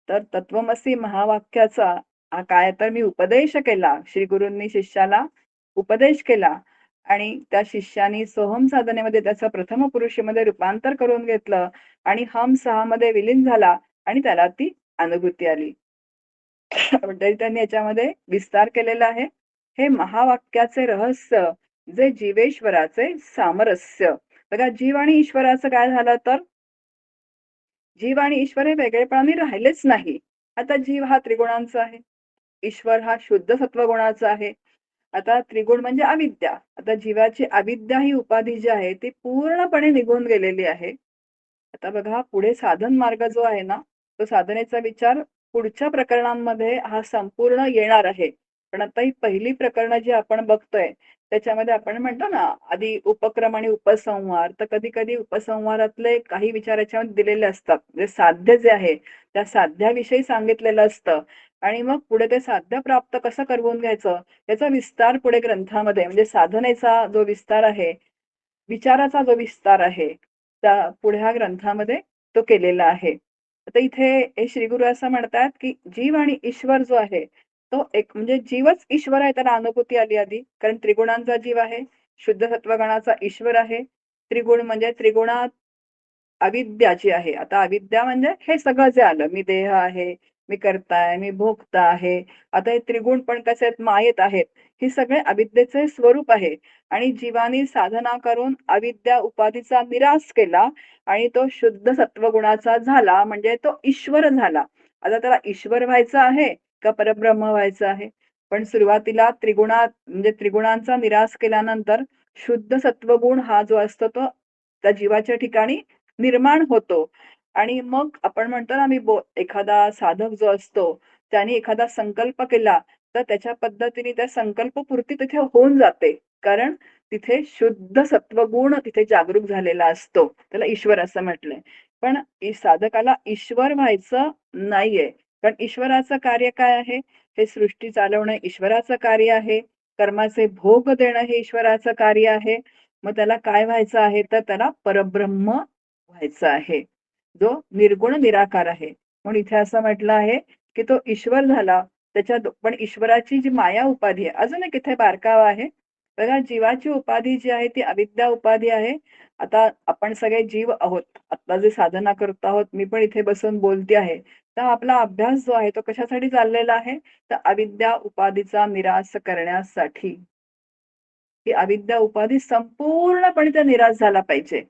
तर तत्वमसी महावाक्याचा काय तर मी उपदेश केला. श्री गुरूंनी शिष्याला उपदेश केला आणि त्या शिष्यानी सोहम साधनेमध्ये त्याचं प्रथम पुरुषीमध्ये रूपांतर करून घेतलं आणि हम सहा मध्ये विलीन झाला आणि त्याला ती अनुभूती आली. तरी त्यांनी याच्यामध्ये विस्तार केलेला आहे. हे महावाक्याचे रहस्य, जे जीवेश्वराचे सामरस्य. बघा, जीव आणि ईश्वराचं काय झालं तर जीव आणि ईश्वर हे वेगळेपणाने राहिलेच नाही. आता जीव हा त्रिगुणांचा आहे, ईश्वर हा शुद्ध सत्वगुणाचा आहे. आता त्रिगुण म्हणजे अविद्या. आता जीवाची अविद्या ही उपाधी जी आहे ती पूर्णपणे निघून गेलेली आहे. आता बघा, पुढे साधन मार्ग जो आहे ना, तो साधनेचा विचार पुढच्या प्रकरणांमध्ये हा संपूर्ण येणार आहे. पण आता ही पहिली प्रकरणं जी आपण बघतोय, त्याच्यामध्ये आपण म्हणतो ना, आधी उपक्रम आणि उपसंहार. तर कधी-कधी उपसंहारातले काही विचार याच्यामध्ये दिलेले असतात. म्हणजे साध्य जे आहे, त्या साध्याविषयी सांगितलेलं असतं आणि मग पुढे ते साध्य प्राप्त कसं करवून घ्यायचं, याचा विस्तार पुढे ग्रंथामध्ये, म्हणजे साधनेचा जो विस्तार आहे, विचाराचा जो विस्तार आहे, त्या पुढे ह्या ग्रंथामध्ये तो केलेला आहे. आता इथे हे श्रीगुरु असं म्हणतात, की जीव आणि ईश्वर जो आहे, तो एक म्हणजे जीवच ईश्वर आहे, त्याला अनुभूती आली आधी. कारण त्रिगुणांचा जीव आहे, शुद्ध सत्वगणाचा ईश्वर आहे. त्रिगुण म्हणजे त्रिगुणात अविद्या जी आहे. आता अविद्या म्हणजे हे सगळं जे आलं, मी देह आहे, मी कर्ता आहे, मी भोक्ता आहे. आता हे त्रिगुण पण कसे आहेत? मायेत आहेत. हे सगळे अविद्येचे स्वरूप आहे आणि जीवानी साधना करून अविद्या उपाधीचा निराश केला आणि तो शुद्ध सत्वगुणाचा झाला, म्हणजे तो ईश्वर झाला. आता त्याला ईश्वर व्हायचं आहे का परब्रह्म व्हायचं आहे? पण सुरुवातीला त्रिगुणात म्हणजे त्रिगुणांचा निराश केल्यानंतर शुद्ध सत्वगुण हा जो असतो तो त्या जीवाच्या ठिकाणी निर्माण होतो. आणि मग आपण म्हणतो ना, एखादा साधक जो असतो, त्याने एखादा संकल्प केला, तर त्याच्या पद्धतीने त्या संकल्पपूर्ती तिथे होऊन जाते. कारण तिथे शुद्ध सत्वगुण तिथे जागरूक झालेला असतो. त्याला ईश्वर असं म्हटलंय. पण साधकाला ईश्वर व्हायचं नाहीये. कारण ईश्वराचं कार्य काय आहे? हे सृष्टी चालवणं ईश्वराचं कार्य आहे. कर्माचे भोग देणं हे ईश्वराचं कार्य आहे. मग त्याला काय व्हायचं आहे? तर त्याला परब्रह्म व्हायचं आहे. जो निर्गुण निराकार आहे. म्हणून इथे असं म्हटलं आहे, की तो ईश्वर झाला. पण ईश्वराची जी माया उपाधी आहे, अजून एक इथे बारकावा आहे. बघा, जीवाची उपाधी जी आहे ती अविद्या उपाधी आहे. आता आपण सगळे जीव आहोत. आता जे साधना करत आहोत, मी पण इथे बसून बोलते आहे. तर आपला अभ्यास जो आहे तो कशासाठी चाललेला आहे? तर अविद्या उपाधीचा निराश करण्यासाठी. की अविद्या उपाधी संपूर्णपणे त्या निराश झाला पाहिजे.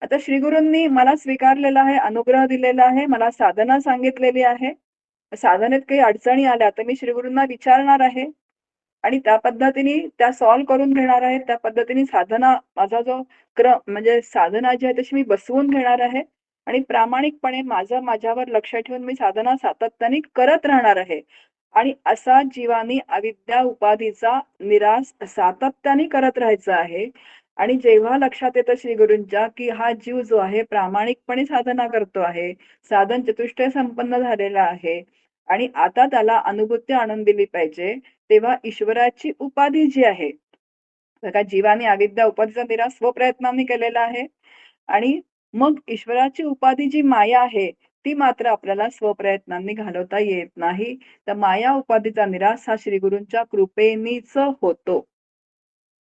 आता श्रीगुरूंनी मला स्वीकारलेला आहे, अनुग्रह दिलेला आहे, मला साधना सांगितलेली आहे. साधनेत काही अडचणी आल्या तर मी श्रीगुरूंना विचारणार आहे आणि त्या पद्धतीने त्या सॉल्व्ह करून घेणार आहे. त्या पद्धतीने साधना, माझा जो क्रम म्हणजे साधना जी आहे तशी मी बसवून घेणार आहे आणि प्रामाणिकपणे माझ्यावर लक्ष ठेवून मी साधना सातत्याने करत राहणार आहे. आणि असा जीवानी अविद्या उपाधीचा निराश सातत्याने करत राहायचा आहे. आणि जेव्हा लक्षात येतं श्रीगुरूंच्या, की हा जीव जो आहे प्रामाणिकपणे साधना करतो आहे, साधन चतुष्टय संपन्न झालेला आहे आणि आता त्याला अनुभूती आणून दिली पाहिजे, तेव्हा ईश्वराची उपाधी जी आहे, बघा, जीवाने अविद्या उपाधीचा निराश स्वप्रयत्नांनी केलेला आहे आणि मग ईश्वराची उपाधी जी माया आहे, ती मात्र आपल्याला स्वप्रयत्नांनी घालवता येत नाही. तर माया उपाधीचा निराश हा श्रीगुरूंच्या कृपेनीच होतो.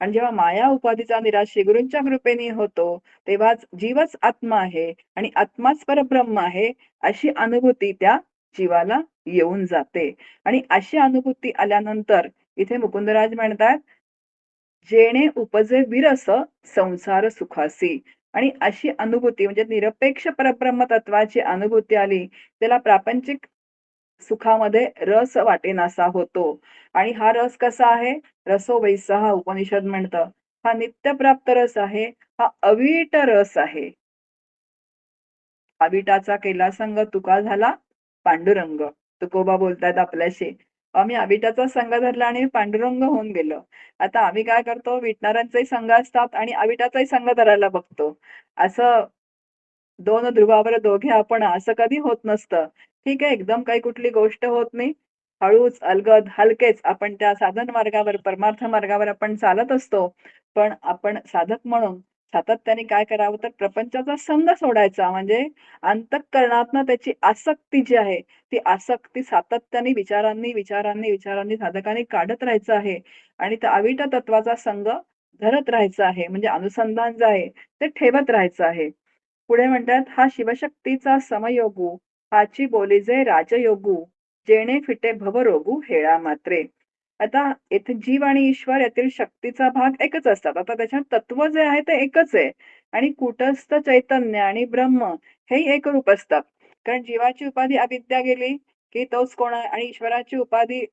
आणि जेव्हा माया उपाधीचा निराश श्रीगुरूंच्या कृपेने होतो, तेव्हाच जीवच आत्मा आहे आणि आत्माच परब्रह्म आहे, अशी अनुभूती त्या जीवाला येऊन जाते. आणि अशी अनुभूती आल्यानंतर इथे मुकुंदराज म्हणतात, जेणे उपजे विरस संसार सुखासी. आणि अशी अनुभूती म्हणजे निरपेक्ष परब्रह्म तत्वाची अनुभूती आली, त्याला प्रापंचिक सुखामध्ये रस वाटेनासा होतो. आणि हा रस कसा आहे? रसो वैसहा उपनिषद म्हणतं. हा नित्यप्राप्त रस आहे. हा अवीट रस आहे. अविटाचा केला संग तुका झाला पांडुरंग. तुकोबा बोलतायत आपल्याशी. आम्ही अविटाचा संग धरला आणि पांडुरंग होऊन गेलो. आता आम्ही काय करतो? विटणाऱ्यांचाही संघ असतात आणि अविटाचाही संघ धरायला बघतो. असं दोन ध्रुवावर दोघे आपण, असं कधी होत नसतं. ठीक आहे, एकदम काही कुठली गोष्ट होत नाही. हळूच, अलगद, हलकेच आपण त्या साधन मार्गावर, परमार्थ मार्गावर आपण चालत असतो. पण आपण साधक म्हणून सातत्याने काय करावं, तर प्रपंचाचा संग सोडायचा. म्हणजे अंतःकरणातनं त्याची आसक्ती जी आहे, ती आसक्ती सातत्याने विचारांनी साधकाने काढत राहायचं आहे. आणि त्या अविट तत्वाचा संग धरत राहायचं आहे. म्हणजे अनुसंधान जे आहे ते ठेवत राहायचं आहे. पुढे म्हणतात, हा शिवशक्तीचा समयोगू, हाची बोली जे राजयोगू, जेणे फिटे भवरोगू हेळा मात्रे. आता येथे जीव आणि ईश्वर यातील शक्तीचा भाग एकच असतात. आता त्याच्यात तत्व जे आहे ते एकच आहे. आणि कूटस्थ चैतन्य आणि ब्रह्म हे एक रूप असतात. कारण जीवाची उपाधी अविद्या गेली की तोच कोण आहे, आणि ईश्वराची उपाधी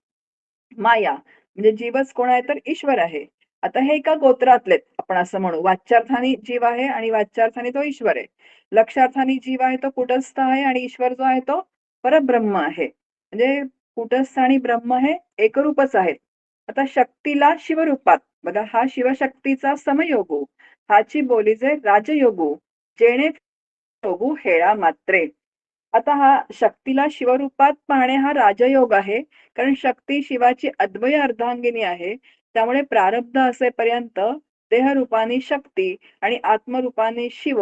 माया. म्हणजे जीवच कोण आहे, तर ईश्वर आहे. आता हे एका गोत्रातलेत आपण असं म्हणू. वाच्यार्थाने जीव आहे आणि वाच्यार्थाने तो ईश्वर आहे. लक्षार्थाने जीव आहे तो कुटस्थ आहे आणि ईश्वर जो आहे तो परब्रह्म आहे. म्हणजे कुटस्थ आणि ब्रह्म हे एकरूपच आहेत. आता शक्तीला शिवरूपात बघा, हा शिवशक्तीचा समयोगो, हाची बोली जे राजयोगो, जेणे योगू हेळा मात्रे. आता हा शक्तीला शिवरूपात पाहणे हा राजयोग आहे. कारण शक्ती शिवाची अद्वय अर्धांगिनी आहे. त्यामुळे प्रारब्ध असेपर्यंत देहरूपाने शक्ती आणि आत्मरूपाने शिव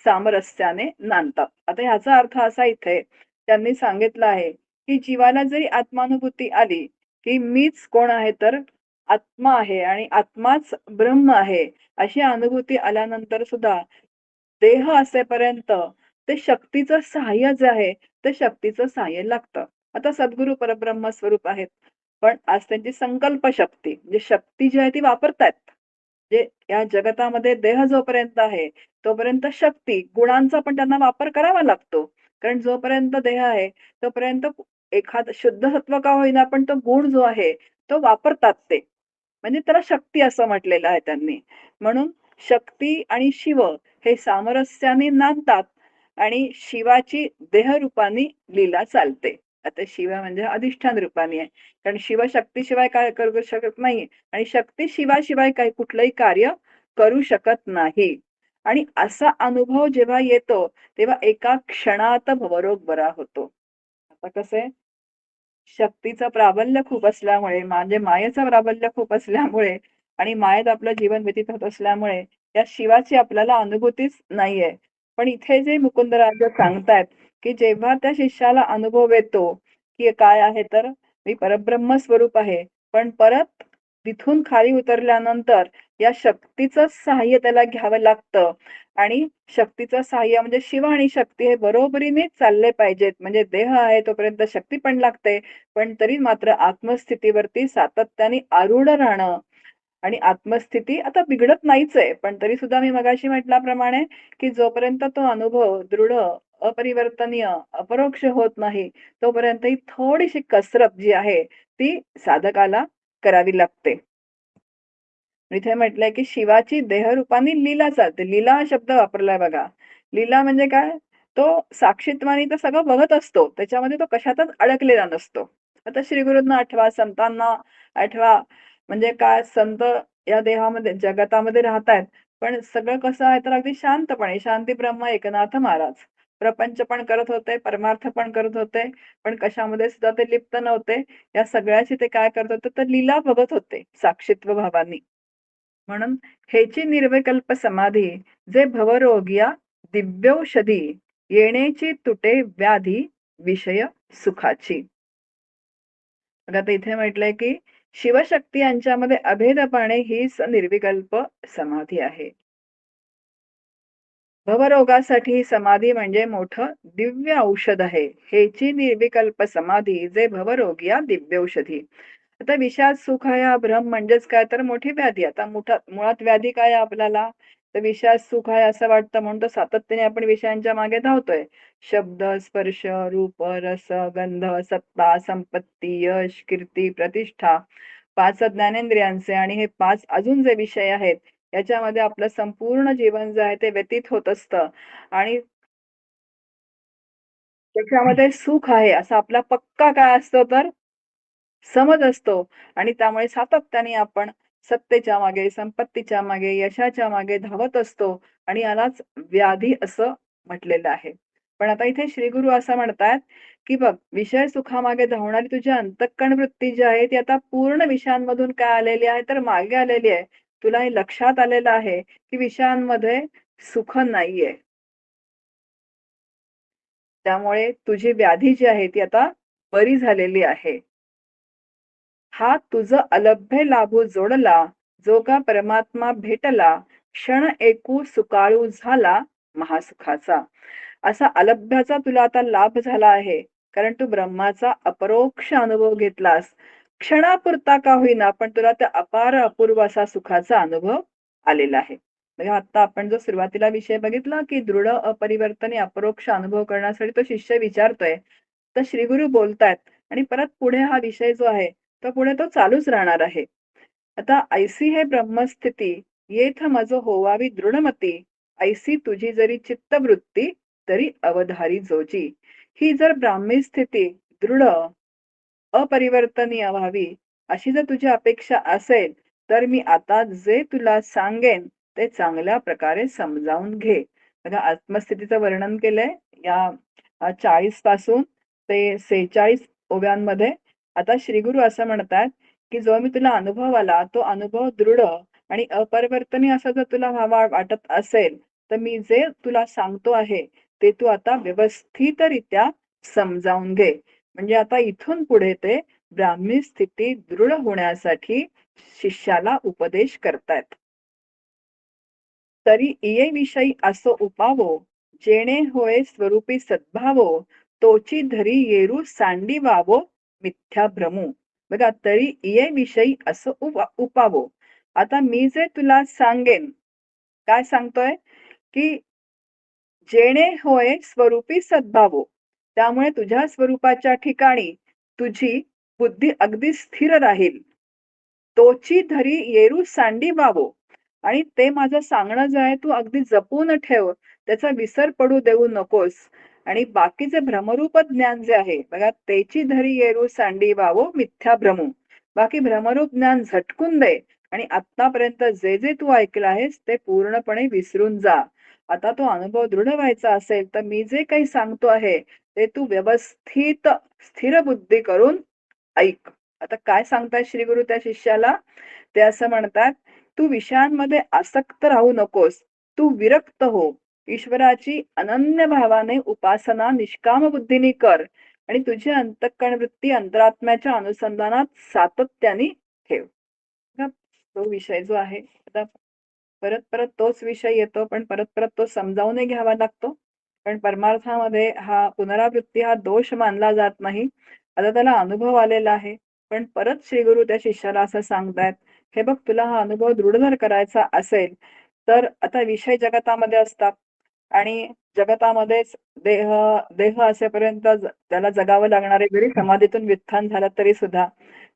सामरस्याने नांदतात. आता ह्याचा अर्थ असा इथे त्यांनी सांगितलं आहे, की जीवाला जरी आत्मानुभूती आली, की मीच कोण आहे, तर आत्मा आहे आणि आत्माच ब्रह्म आहे, अशी अनुभूती आल्यानंतर सुद्धा देह असेपर्यंत ते शक्तीचं सहाय्य जे आहे, ते शक्तीचं सहाय्य लागतं. आता सद्गुरू परब्रह्म स्वरूप आहेत. पण आज त्यांची संकल्प शक्ती, म्हणजे शक्ती जी आहे ती वापरतायत. जे या जगतामध्ये देह जोपर्यंत आहे, तोपर्यंत शक्ती, गुणांचा पण त्यांना वापर करावा लागतो. कारण जोपर्यंत देह आहे, तोपर्यंत एखाद शुद्ध सत्व का होईना, पण तो गुण जो आहे, तो वापरतात ते. म्हणजे त्याला शक्ती असं म्हटलेलं आहे त्यांनी. म्हणून शक्ती आणि शिव हे सामरस्याने नांदतात आणि शिवाची देहरूपाने लीला चालते. आता शिव म्हणजे अधिष्ठान रूपाने आहे. कारण शिव शक्तीशिवाय काय करू शकत नाही आणि शक्ती शिवाशिवाय काही कुठलंही कार्य करू शकत नाही. आणि असा अनुभव जेव्हा येतो, तेव्हा एका क्षणात भवरोग बरा होतो. आता कसं आहे, शक्तीचं प्राबल्य खूप असल्यामुळे, म्हणजे मायेचं प्राबल्य खूप असल्यामुळे आणि मायेत आपलं जीवन व्यतीत होत असल्यामुळे या शिवाची आपल्याला अनुभूतीच नाहीये. पण इथे जे मुकुंदराज सांगतायत, की जेव्हा त्या शिष्याला अनुभव येतो, की काय आहे तर मी परब्रह्म स्वरूप आहे. पण परत तिथून खाली उतरल्यानंतर या शक्तीचं सहाय्य त्याला घ्यावं लागतं आणि शक्तीचं सहाय्य म्हणजे शिव आणि शक्ती हे बरोबरीने चालले पाहिजेत. म्हणजे देह आहे तोपर्यंत शक्ती पण लागते. पण तरी मात्र आत्मस्थितीवरती सातत्याने आरूढ राहणं आणि आत्मस्थिती आता बिघडत नाहीच आहे. पण तरी सुद्धा मी मगाशी म्हटल्याप्रमाणे, की जोपर्यंत तो अनुभव दृढ, अपरिवर्तनीय, अपरोक्ष होत नाही, तोपर्यंत ही थोडीशी कसरत जी आहे, ती साधकाला करावी लागते. इथे म्हटलंय, की शिवाची देहरूपाने लीला चालते. लीला हा शब्द वापरलाय बघा. लीला म्हणजे काय? तो साक्षीत्वाने तर सगळं बघत असतो. त्याच्यामध्ये तो कशातच अडकलेला नसतो. आता श्री गुरूंना आठवा, संतांना आठवा. म्हणजे काय संत या देहामध्ये जगतामध्ये राहतायत. पण सगळं कसं आहे तर अगदी शांतपणे, शांती ब्रह्म एकनाथ महाराज. प्रपंच पण करत होते, परमार्थ पण करत होते. पण कशामध्ये सुद्धा ते लिप्त नव्हते. या सगळ्याची ते काय करत होते तर लीला बघत होते साक्षीत्व भावानी. म्हणून हेची निर्विकल्प समाधी जे भवरोगिया दिव्यौषधी येण्याची तुटे व्याधी विषय सुखाची. बघा आता इथे म्हटलंय की शिवशक्ती यांच्यामध्ये अभेदपणे हीच निर्विकल्प समाधी आहे. भवरोगासाठी समाधी म्हणजे मोठं दिव्य औषध आहे. हेची निर्विकल्प समाधी जे भवरोगिया दिव्यौषधी. आता विषाद सुख हा भ्रम म्हणजेच काय तर मोठी व्याधी. आता मुळात व्याधी काय आहे आपल्याला? तर विषाद सुख आहे असं वाटतं म्हणून तर सातत्याने आपण विषयांच्या मागे धावतोय. शब्द, स्पर्श, रूप, रस, गंध, सत्ता, संपत्ती, यश, कीर्ती, प्रतिष्ठा, 5 ज्ञानेंद्रियांचे आणि हे 5 अजून जे विषय आहेत, याच्यामध्ये आपलं संपूर्ण जीवन जे आहे ते व्यतीत होत असतं आणि त्याच्यामध्ये सुख आहे असा आपला पक्का काय असतो तर समज असतो आणि त्यामुळे सातत्याने आपण सत्तेच्या मागे, संपत्तीच्या मागे, यशाच्या मागे धावत असतो आणि यालाच व्याधी असं म्हटलेलं आहे. पण आता इथे श्री गुरु असं म्हणतायत, की बघ विषय सुखामागे धावणारी तुझी अंतःकरण वृत्ती जी आहे ती आता पूर्ण विषयांमधून काय आलेली आहे तर मागे आलेली आहे. तुला हे लक्षात आलेलं आहे, की विषयांमध्ये सुख नाहीये. त्यामुळे तुझी व्याधी जी आहे ती आता बरी झालेली आहे. हा तुझ अलभ्य लाभू जोडला, जो का परमात्मा भेटला, क्षण एकू सुकाळू झाला महासुखाचा. असा अलभ्याचा तुला आता लाभ झाला आहे. कारण तू ब्रह्माचा अपरोक्ष अनुभव घेतलास. क्षणापुरता का होईना, पण तुला त्या अपार अपूर्व असा सुखाचा अनुभव आलेला आहे. म्हणजे आता आपण जो सुरुवातीला विषय बघितला, की दृढ अपरिवर्तनीय अपरोक्ष अनुभव करण्यासाठी तो शिष्य विचारतोय. तर श्रीगुरु बोलतायत आणि परत पुढे हा विषय जो आहे, तर पुढे तो चालूच राहणार आहे. आता ऐसी हे ब्रह्मस्थिती येथ मज होवावी दृढमती, ऐसी तुझी जरी चित्तवृत्ती तरी अवधारी जोजी. ही जर ब्राह्मी स्थिती दृढ अपरिवर्तनीय व्हावी अशी जर तुझी अपेक्षा असेल तर मी आता जे तुला सांगेन ते चांगल्या प्रकारे समजावून घे. बघा आत्मस्थितीचं वर्णन केलंय या 40 पासून ते 46 ओव्यांमध्ये. आता श्रीगुरु असं म्हणतात, की जो मी तुला अनुभव आला तो अनुभव दृढ आणि अपरिवर्तनीय असा जर तुला व्हावा वाटत असेल, तर मी जे तुला सांगतो आहे ते तू आता व्यवस्थितरित्या समजावून घे. म्हणजे आता इथून पुढे ते ब्राह्मी स्थिती दृढ होण्यासाठी शिष्याला उपदेश करतायत. तरी इये विषयी असो उपावो, जेणे होय स्वरूपी सद्भावो, तोची धरी येरू सांडिवावो मिथ्या भ्रमू. बघा तरी इये विषयी असं उपावो. आता मी जे तुला सांगेन, काय सांगतोय? की जेणे होय स्वरूपी सद्भावो. त्यामुळे तुझ्या स्वरूपाच्या ठिकाणी तुझी बुद्धी अगदी स्थिर राहील. तोची धरी येरू सांडी वावो. आणि ते माझं सांगणं जे आहे तू अगदी जपून ठेव. त्याचा विसर पडू देऊ नकोस. आणि बाकीचे भ्रमरूप ज्ञान जे आहे बघा, तेची धरी येरू सांडी वावो मिथ्या भ्रमू. बाकी भ्रमरूप ज्ञान झटकून दे आणि आतापर्यंत जे जे तू ऐकलं आहेस ते पूर्णपणे विसरून जा. आता तो अनुभव दृढ व्हायचा असेल तर मी जे काही सांगतो आहे ते तू व्यवस्थित स्थिर बुद्धी करून ऐक. आता काय सांगतायत श्री गुरु त्या शिष्याला? ते असं म्हणतात, "तू विषयांमध्ये आसक्त राहू नकोस. तू विरक्त हो. ईश्वराची अनन्य भावाने उपासना निष्काम बुद्धीने कर आणि तुझी अंतःकरण वृत्ती अंतरात्म्याच्या अनुसंधानात सातत्याने ठेव." बघा, तो विषय जो आहे, आता परत-परत तोच विषय येतो, पण परत-परत तो समजावूनही घ्यावा लागतो. पण परमार्थामध्ये हा पुनरावृत्ती हा दोष मानला जात नाही. आता त्याला अनुभव आलेला आहे. पण परत श्री गुरु त्या शिष्याला असं सांगतायत, "हे बघ, तुला हा अनुभव दृढ जर करायचा असेल, तर आता विषय जगतामध्ये असतात आणि जगतामध्येच देह देह असेपर्यंत त्याला जगावं लागणार आहे, जरी समाधीतून व्युत्थान झालं तरी सुद्धा.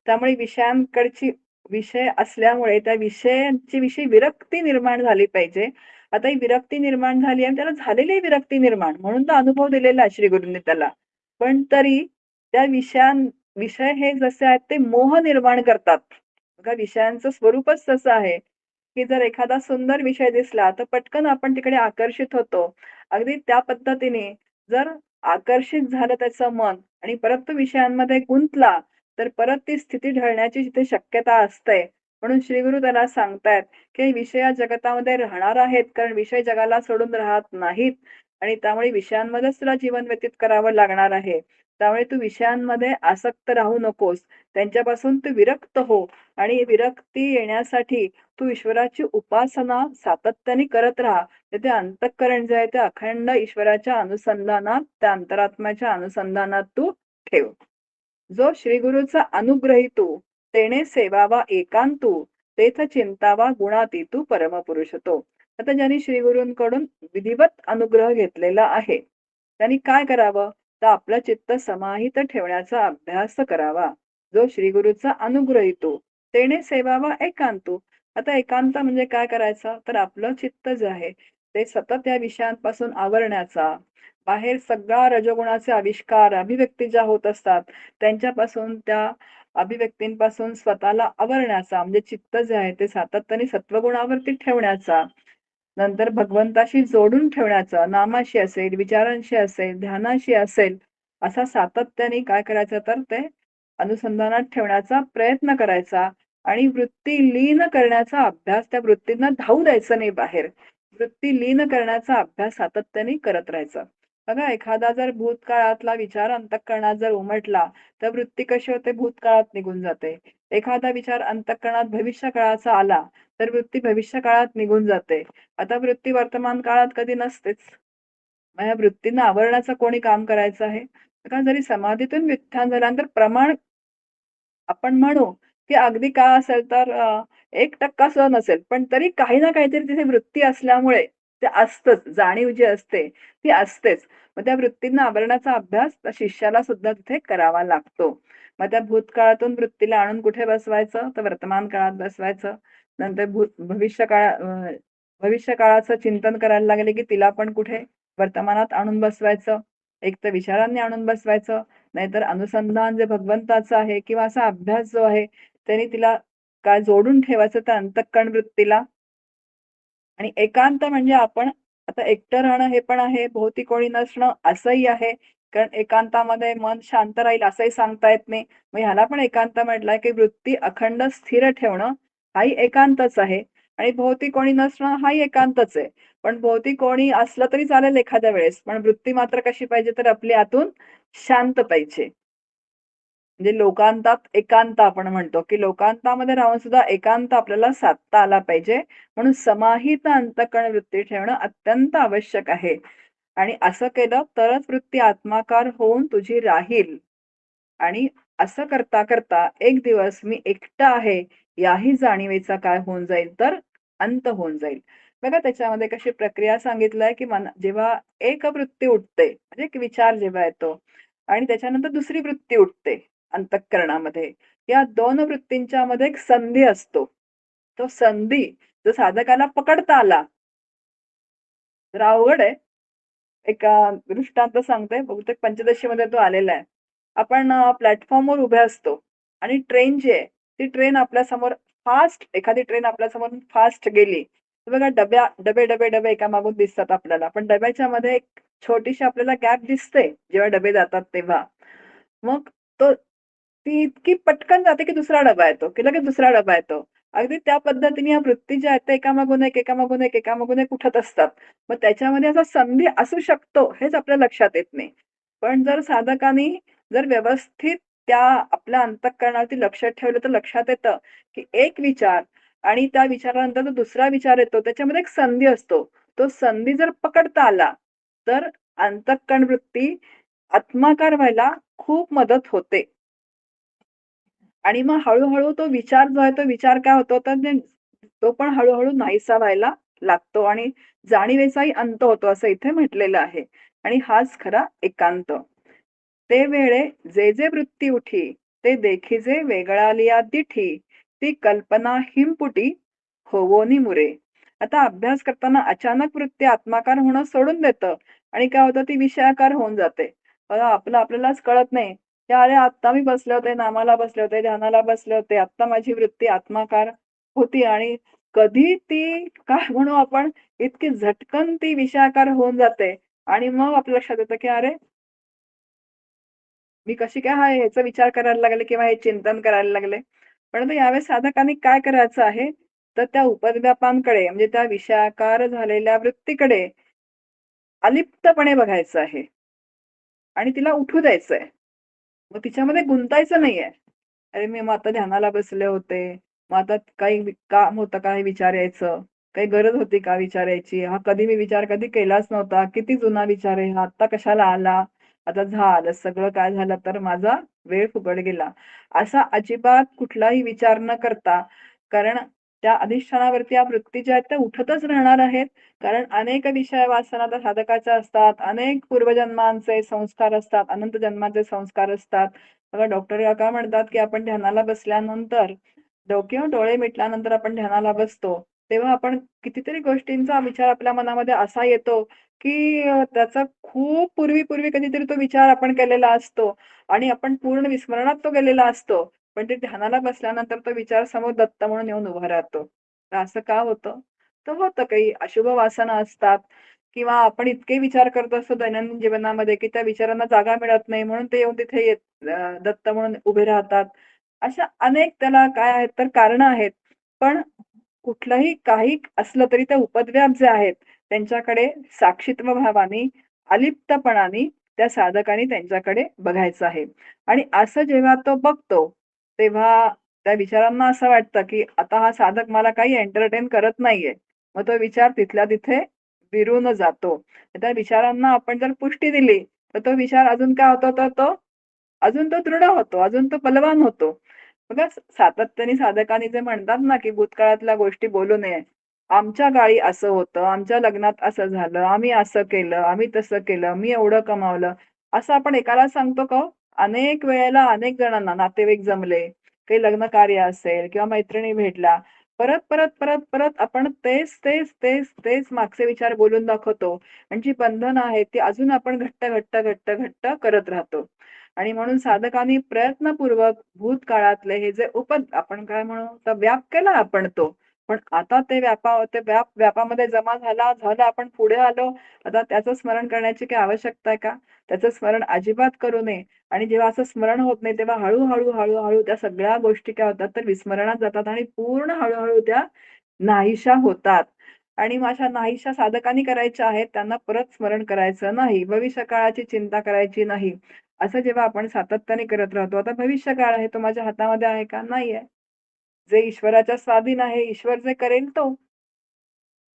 त्यामुळे विषयांकडची विषय असल्यामुळे त्या विषयांची विषयी विरक्ती निर्माण झाली पाहिजे. आता ही विरक्ती निर्माण झाली आणि त्याला झालेली आहे विरक्ती निर्माण, म्हणून तो अनुभव दिलेला आहे श्री गुरूंनी त्याला. पण तरी त्या विषय हे जसे आहेत ते मोह निर्माण करतात. बघा, विषयांचं स्वरूपच तसं आहे, की जर एखादा सुंदर विषय दिसला, तर पटकन आपण तिकडे आकर्षित होतो. अगदी त्या पद्धतीने जर आकर्षित झालं त्याचं मन आणि परत तो विषयांमध्ये गुंतला, तर परत ती स्थिती ढळण्याची तिथे शक्यता असते. म्हणून श्री गुरु त्याला सांगतायत, की विषय या जगतामध्ये राहणार आहेत, कारण विषय जगाला सोडून राहत नाहीत आणि त्यामुळे विषयांमध्येच तुला जीवन व्यतीत करावं लागणार आहे. त्यामुळे तू विषयांमध्ये आसक्त राहू नकोस. त्यांच्यापासून तू विरक्त हो आणि विरक्ती येण्यासाठी तू ईश्वराची उपासना सातत्याने करत राहा. तर ते अंतःकरण जे आहे ते अखंड ईश्वराच्या अनुसंधानात, त्या अंतरात्म्याच्या अनुसंधानात तू ठेव. जो श्रीगुरूचा अनुग्रहितो तेणे सेवावा एकांतू तेथ चिंतावा गुणातीतू परमपुरुषतो. आता ज्यांनी श्रीगुरूंकडून विधिवत अनुग्रह घेतलेला आहे, त्यांनी काय करावं? तर आपलं चित्त समाहित ठेवण्याचा अभ्यास करावा. जो श्रीगुरूचा अनुग्रहितो तेणे सेवावा एकांतू. आता एकांत म्हणजे काय करायचं? तर आपलं चित्त जे आहे ते सतत या विषयांपासून आवरण्याचा, बाहेर सगळा रजोगुणाचे आविष्कार, अभिव्यक्ती ज्या होत असतात, त्यांच्यापासून त्या अभिव्यक्तींपासून स्वतःला आवरण्याचा, म्हणजे चित्त जे आहे ते सातत्याने सत्वगुणावरती ठेवण्याचा, नंतर भगवंताशी जोडून ठेवण्याचा, नामाशी असेल, विचारांशी असेल, ध्यानाशी असेल, असा सातत्याने काय करायचं तर ते अनुसंधानात ठेवण्याचा प्रयत्न करायचा आणि वृत्ती लीन करण्याचा अभ्यास, त्या वृत्तींना धावू द्यायचं नाही बाहेर. वृत्ती लीन करण्याचा अभ्यास सातत्याने करत राहायचा. बघा, एखादा जर भूतकाळातला विचार अंतःकरणात जर उमटला, तर वृत्ती कशी होते? भूतकाळात निघून जाते. एखादा विचार अंतःकरणात भविष्यकाळाचा आला, तर वृत्ती भविष्यकाळात निघून जाते. आता वृत्ती वर्तमान काळात कधी नसतेच. मग या वृत्तींना आवरण्याचं कोणी काम करायचं आहे? बघा, जरी समाधीतून व्युत्थान झाल्यानंतर प्रमाण आपण म्हणू, की अगदी काय असेल तर 1% सुद्धा नसेल. पण तरी काही ना काहीतरी तिथे वृत्ती असल्यामुळे ते असतंच. जाणीव जी असते ती असतेच. मग त्या वृत्तींना आवरण्याचा अभ्यास त्या शिष्याला सुद्धा तिथे करावा लागतो. मग त्या भूतकाळातून वृत्तीला आणून कुठे बसवायचं? तर वर्तमान काळात बसवायचं. नंतर भविष्य काळाचं चिंतन करायला लागले, की तिला पण कुठे वर्तमानात आणून बसवायचं. एक तर विचारांनी आणून बसवायचं, नाहीतर अनुसंधान जे भगवंताचं आहे किंवा असा अभ्यास जो आहे, त्याने तिला काय जोडून ठेवायचं त्या अंतःकरण वृत्तीला. आणि एकांत म्हणजे आपण आता एकटं राहणं हे पण आहे, भोवती कोणी नसणं असंही आहे. कारण एकांतामध्ये मन शांत राहील असंही सांगता येत नाही. मग ह्याला पण एकांत म्हटलंय, की वृत्ती अखंड स्थिर ठेवणं हाही एकांतच आहे आणि भोवती कोणी नसणं हाही एकांतच आहे. पण भोवती कोणी असलं तरी चालेल एखाद्या वेळेस, पण वृत्ती मात्र कशी पाहिजे तर आपली आतून शांत पाहिजे. म्हणजे लोकांतात एकांत आपण म्हणतो, की लोकांतामध्ये राहून सुद्धा एकांत आपल्याला साधता आला पाहिजे. म्हणून समाहित अंतःकरण वृत्ती ठेवणं अत्यंत आवश्यक आहे. आणि असं केलं तरच वृत्ती आत्माकार होऊन तुझी राहील. आणि असं करता-करता एक दिवस मी एकटा आहे, याही जाणीवेचा काय होऊन जाईल तर अंत होऊन जाईल. बघा, त्याच्यामध्ये कशी प्रक्रिया सांगितलंय, की जेव्हा एक वृत्ती उठते, म्हणजे एक विचार जेव्हा येतो आणि त्याच्यानंतर दुसरी वृत्ती उठते अंतःकरणामध्ये. या 2 वृत्तींच्या मध्ये एक संधी असतो. तो संधी जर साधकाला पकडता आला तर अवघड आहे. एक दृष्टांत सांगते. बहुतेक पंचदशीमध्ये तो आलेला आहे. आपण प्लॅटफॉर्मवर उभे असतो आणि ट्रेन जी आहे, ती ट्रेन आपल्यासमोर एखादी ट्रेन आपल्यासमोर फास्ट गेली. तर बघा डबे, डबे, डबे एकामागून दिसतात आपल्याला. पण डब्याच्या मध्ये एक छोटीशी आपल्याला गॅप दिसते, जेव्हा डबे जातात तेव्हा. मग तो ती इतकी पटकन जाते की दुसरा डबा येतो, की लगेच दुसरा डबा येतो. अगदी त्या पद्धतीने या वृत्ती ज्या आहेत त्या एकामागून एक, एकामागून एक, एकामागून एक उठत असतात. मग त्याच्यामध्ये असा संधी असू शकतो हेच आपल्या लक्षात येत नाही. पण जर साधकांनी जर व्यवस्थित त्या आपल्या अंतःकरणावरती लक्ष ठेवलं तर लक्षात येतं, की एक विचार आणि त्या विचारानंतर जो दुसरा विचार येतो त्याच्यामध्ये एक संधी असतो. तो संधी जर पकडता आला, तर अंतःकरण वृत्ती आत्माकार व्हायला खूप मदत होते. आणि मग हळू-हळू तो विचार जो आहे, तो विचार काय होतो, तर तो पण हळू-हळू नाहीसा व्हायला लागतो आणि जाणीवेचाही अंत होतो, असं इथे म्हटलेलं आहे. आणि हाच खरा एकांत. ते वेळे जे जे वृत्ती उठी, ते देखिजे वेगळालिया दिठी, ती कल्पना हिमपुटी होवोनी मुरे. आता अभ्यास करताना अचानक वृत्ती आत्माकार होणं सोडून देतं आणि काय होतं, ती विषयाकार होऊन जाते. आपलं आपल्यालाच कळत नाही, की अरे आत्ता मी बसले होते, नामाला बसले होते, ध्यानाला बसले होते. आत्ता माझी वृत्ती आत्माकार होती आणि कधी ती काय म्हणू आपण इतकी झटकन ती विषयाकार होऊन जाते आणि मग आपल्या लक्षात येतं, की अरे मी कशी काय ह्याचा विचार करायला लागले किंवा हे चिंतन करायला लागले. परंतु यावेळेस साधकांनी काय करायचं आहे, तर त्या उपद्व्यापांकडे म्हणजे त्या विषयाकार झालेल्या वृत्तीकडे अलिप्तपणे बघायचं आहे आणि तिला उठू द्यायचंय. मग तिच्यामध्ये गुंतायचं नाहीये. अरे, मी मग आता ध्यानाला बसले होते. मग आता काही काम होतं का हे विचारायचं? काही गरज होती का विचारायची? हा कधी मी विचार कधी केलाच नव्हता. किती जुना विचार आहे हा. आत्ता कशाला आला? आता झालं सगळं काय झालं तर माझा वेळ फुकट गेला. असा अजिबात कुठलाही विचार न करता कारण त्या अधिष्ठानावरती या वृत्ती ज्या आहेत त्या उठतच राहणार आहेत. कारण अनेक विषय वासना त्या साधकाच्या असतात. अनेक पूर्वजन्मांचे संस्कार असतात. अनंत जन्माचे संस्कार असतात. बघा डॉक्टर काका म्हणतात, की आपण ध्यानाला बसल्यानंतर किंवा डोळे मिटल्यानंतर आपण ध्यानाला बसतो, तेव्हा आपण कितीतरी गोष्टींचा विचार आपल्या मनामध्ये असा येतो, की त्याचा खूप पूर्वी कधीतरी तो विचार आपण केलेला असतो आणि आपण पूर्ण विस्मरणात तो गेलेला असतो. पण ते ध्यानाला बसल्यानंतर तो विचार समोर दत्त म्हणून येऊन उभा राहतो. तर असं का होतं? तर होतं काही अशुभ वासना असतात किंवा आपण इतके विचार करत असतो दैनंदिन जीवनामध्ये, की त्या विचारांना जागा मिळत नाही म्हणून ते येऊन तिथे दत्त म्हणून उभे राहतात. अशा अनेक त्याला काय आहेत तर कारणं आहेत. पण कुठलंही काही असलं तरी ते उपद्व्याप जे आहेत त्यांच्याकडे साक्षीत्व भावाने, अलिप्तपणाने त्या साधकाने त्यांच्याकडे बघायचं आहे. आणि असं जेव्हा तो बघतो, तेव्हा त्या विचारांना असं वाटतं, की आता हा साधक मला काही एंटरटेन करत नाहीये. मग तो विचार तिथल्या तिथे विरून जातो. त्या विचारांना आपण जर पुष्टी दिली, तर तो विचार अजून काय होतो तर तो अजून तो दृढ होतो, अजून तो बलवान होतो. बघा सातत्याने साधकांनी जे म्हणतात ना, की भूतकाळातल्या गोष्टी बोलू नये. आमच्या काळी असं होतं, आमच्या लग्नात असं झालं, आम्ही असं केलं, आम्ही तसं केलं, मी एवढं कमावलं. असं आपण एकाला सांगतो का हो? अनेक वेळेला अनेक जणांना नातेवाईक जमले, काही लग्न कार्य असेल किंवा मैत्रिणी भेटल्या. परत आपण तेच मागचे विचार बोलून दाखवतो आणि जी बंधनं आहेत ती अजून आपण घट्ट करत राहतो. आणि म्हणून साधकांनी प्रयत्नपूर्वक भूतकाळातले हे जे आपण काय म्हणू तर व्याप केला आपण तो. पण आता ते व्यापामध्ये जमा झालं आपण पुढे आलो. आता त्याचं स्मरण करण्याची काही आवश्यकता आहे का? त्याचं स्मरण अजिबात करू नये. आणि जेव्हा असं स्मरण होत नाही तेव्हा हळू त्या सगळ्या गोष्टी काय होतात तर विस्मरणात जातात आणि पूर्ण हळू त्या नाहीशा होतात. आणि मग अशा नाहीशा साधकांनी करायच्या आहेत, त्यांना परत स्मरण करायचं नाही. भविष्यकाळाची चिंता करायची नाही. असं जेव्हा आपण सातत्याने करत राहतो, आता भविष्यकाळ आहे, तो माझ्या हातामध्ये आहे का? नाहीये. जे ईश्वराच्या स्वाधीन आहे, ईश्वर जे करेल तो.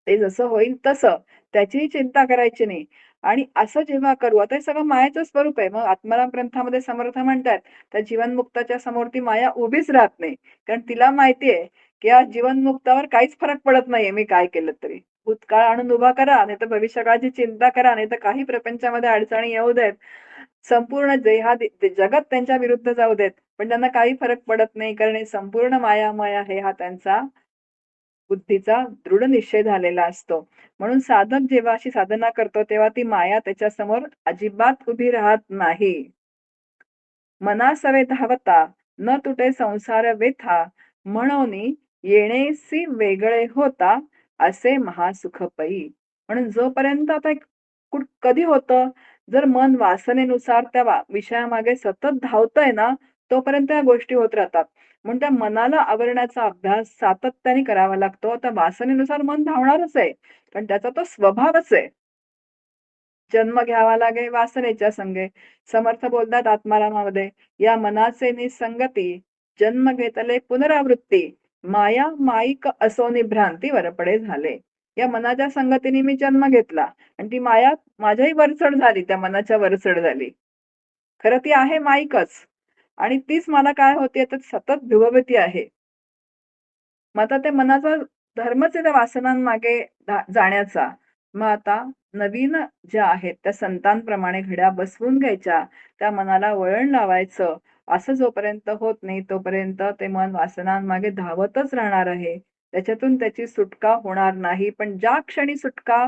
ते जसं होईल तसं. त्याचीही चिंता करायची नाही. आणि असं जेव्हा करू, आता हे सगळं मायेचं स्वरूप आहे. मग आत्माराम ग्रंथामध्ये समर्थ म्हणतात, त्या जीवनमुक्ताच्या समोर ती माया उभीच राहत नाही. कारण तिला माहिती आहे, की या जीवनमुक्तावर काहीच फरक पडत नाहीये मी काय केलं तरी. भूतकाळ आणून उभा करा, नाहीतर भविष्यकाळची चिंता करा, नाहीतर काही प्रपंचामध्ये अडचणी येऊ देत. संपूर्ण जगत त्यांच्या विरुद्ध जाऊ देत. पण त्यांना काही फरक पडत नाही, कारण हे संपूर्ण मायामय आहे हा त्यांचा बुद्धीचा दृढ निश्चय झालेला असतो. म्हणून साधक जेव्हा अशी साधना करतो, तेव्हा ती माया त्याच्यासमोर अजिबात उभी राहत नाही. मनासवे धावता, न तुटे संसार वेथा, म्हणून येणेसी वेगळे होता, असे महासुख पै. म्हणून जोपर्यंत आता कधी होतं, जर मन वासनेनुसार त्या विषयामागे सतत धावतंय ना, तोपर्यंत या गोष्टी होत राहतात. म्हणून त्या मनाला आवरण्याचा अभ्यास सातत्याने करावा लागतो. त्या वासनेनुसार मन धावणारच आहे, पण त्याचा तो स्वभावच आहे. जन्म घ्यावा लागे वासनेच्या संगे. समर्थ बोलतात आत्मारामामध्ये, या मनाचे निसंगती, जन्म घेतले पुनरावृत्ती, माया माईक असोनी भ्रांती वरपडे झाले. या मनाच्या संगतीने मी जन्म घेतला आणि ती माया माझ्याही वरचढ झाली, त्या मनाच्या वरचढ झाली. खरं ती आहे माईकच आणि तीच मला काय होते तर सतत भिवभीती आहे. मग आता त्या मनाचा धर्मच आहे त्या वासनांमागे जाण्याचा. मग आता नवीन ज्या आहेत त्या संतांप्रमाणे घड्या बसवून घ्यायच्या, त्या मनाला वळण लावायचं. असं जोपर्यंत होत नाही तोपर्यंत ते मन वासनांमागे धावतच राहणार आहे. त्याच्यातून त्याची सुटका होणार नाही. पण ज्या क्षणी सुटका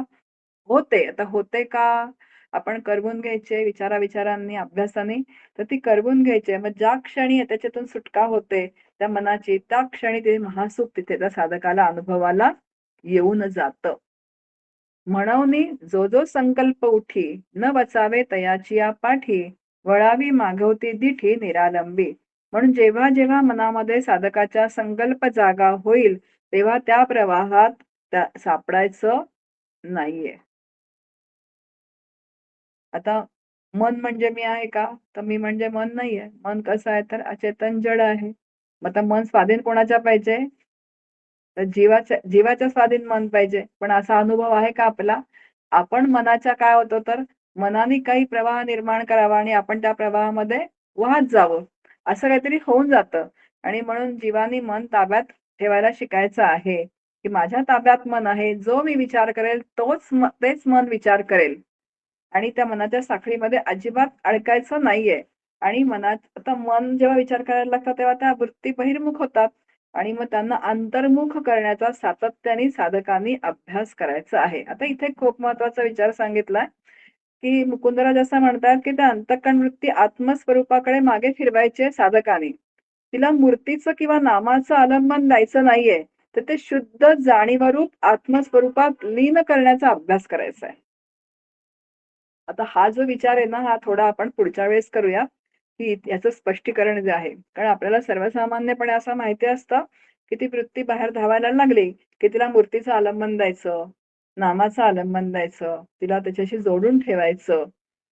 होते, आता होते का? आपण करवून घ्यायचे विचारांनी, अभ्यासाने, तर ती करवून घ्यायची. मग ज्या क्षणी त्याच्यातून सुटका होते, त्या मनाची, त्या क्षणी ते महासुख तिथे त्या साधकाला अनुभवाला येऊन जातं. म्हणून जो जो संकल्प उठी, न वचावे तयाची या पाठी, वळावी मागवती दिठी निरालंबी. म्हणून जेव्हा जेव्हा मनामध्ये साधकाच्या संकल्प जागा होईल, तेव्हा त्या प्रवाहात सापडायचं नाहीये. आता मन म्हणजे मी आहे का? तर मी म्हणजे मन नाहीये. मन कसं आहे तर अचेतन जड आहे. मग आता मन स्वाधीन कोणाच्या पाहिजे? तर जीवाच्या स्वाधीन मन पाहिजे. पण असा अनुभव आहे का आपला? आपण मनाच्या काय होतं तर मनाने काही प्रवाह निर्माण करावा आणि आपण त्या प्रवाहामध्ये वाहत जावं. असं काहीतरी होऊन जातं आणि म्हणून जीवानी मन ताब्यात ठेवायला शिकायचं आहे, की माझ्या ताब्यात मन आहे. जो मी विचार करेल तेच मन विचार करेल. आणि त्या मनाच्या साखळीमध्ये अजिबात अडकायचं नाहीये. आणि मनात आता मन जेव्हा विचार करायला लागतं, तेव्हा त्या वृत्ती बहिर्मुख होतात आणि मग त्यांना अंतर्मुख करण्याचा सातत्याने साधकांनी अभ्यास करायचा आहे. आता इथे खूप महत्वाचा विचार सांगितलाय, की मुकुंदराज असं म्हणतात, की त्या अंतःकरण वृत्ती आत्मस्वरूपाकडे मागे फिरवायची आहे साधकाने. तिला मूर्तीचं किंवा नामाचं आलंबन द्यायचं नाहीये. तर ते शुद्ध जाणीवरूप आत्मस्वरूपात लीन करण्याचा अभ्यास करायचा आहे. आता हा जो विचार आहे ना, हा थोडा आपण पुढच्या वेळेस करूया, की याचं स्पष्टीकरण जे आहे. कारण आपल्याला सर्वसामान्यपणे असं माहिती असतं, की ती वृत्ती बाहेर धावायला लागली, की तिला मूर्तीचं आलंबन द्यायचं, नामाचं आलंबन द्यायचं, तिला त्याच्याशी जोडून ठेवायचं.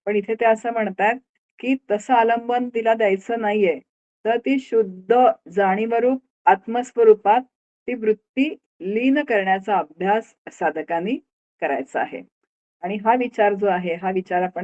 पण इथे ते असं म्हणतायत, की तसं आलंबन तिला द्यायचं नाहीये. तर ती शुद्ध जाणीवरूप आत्मस्वरूपात ती वृत्ती लीन करण्याचा अभ्यास साधकांनी करायचा आहे. आणि हा विचार जो आहे, हा विचार आपण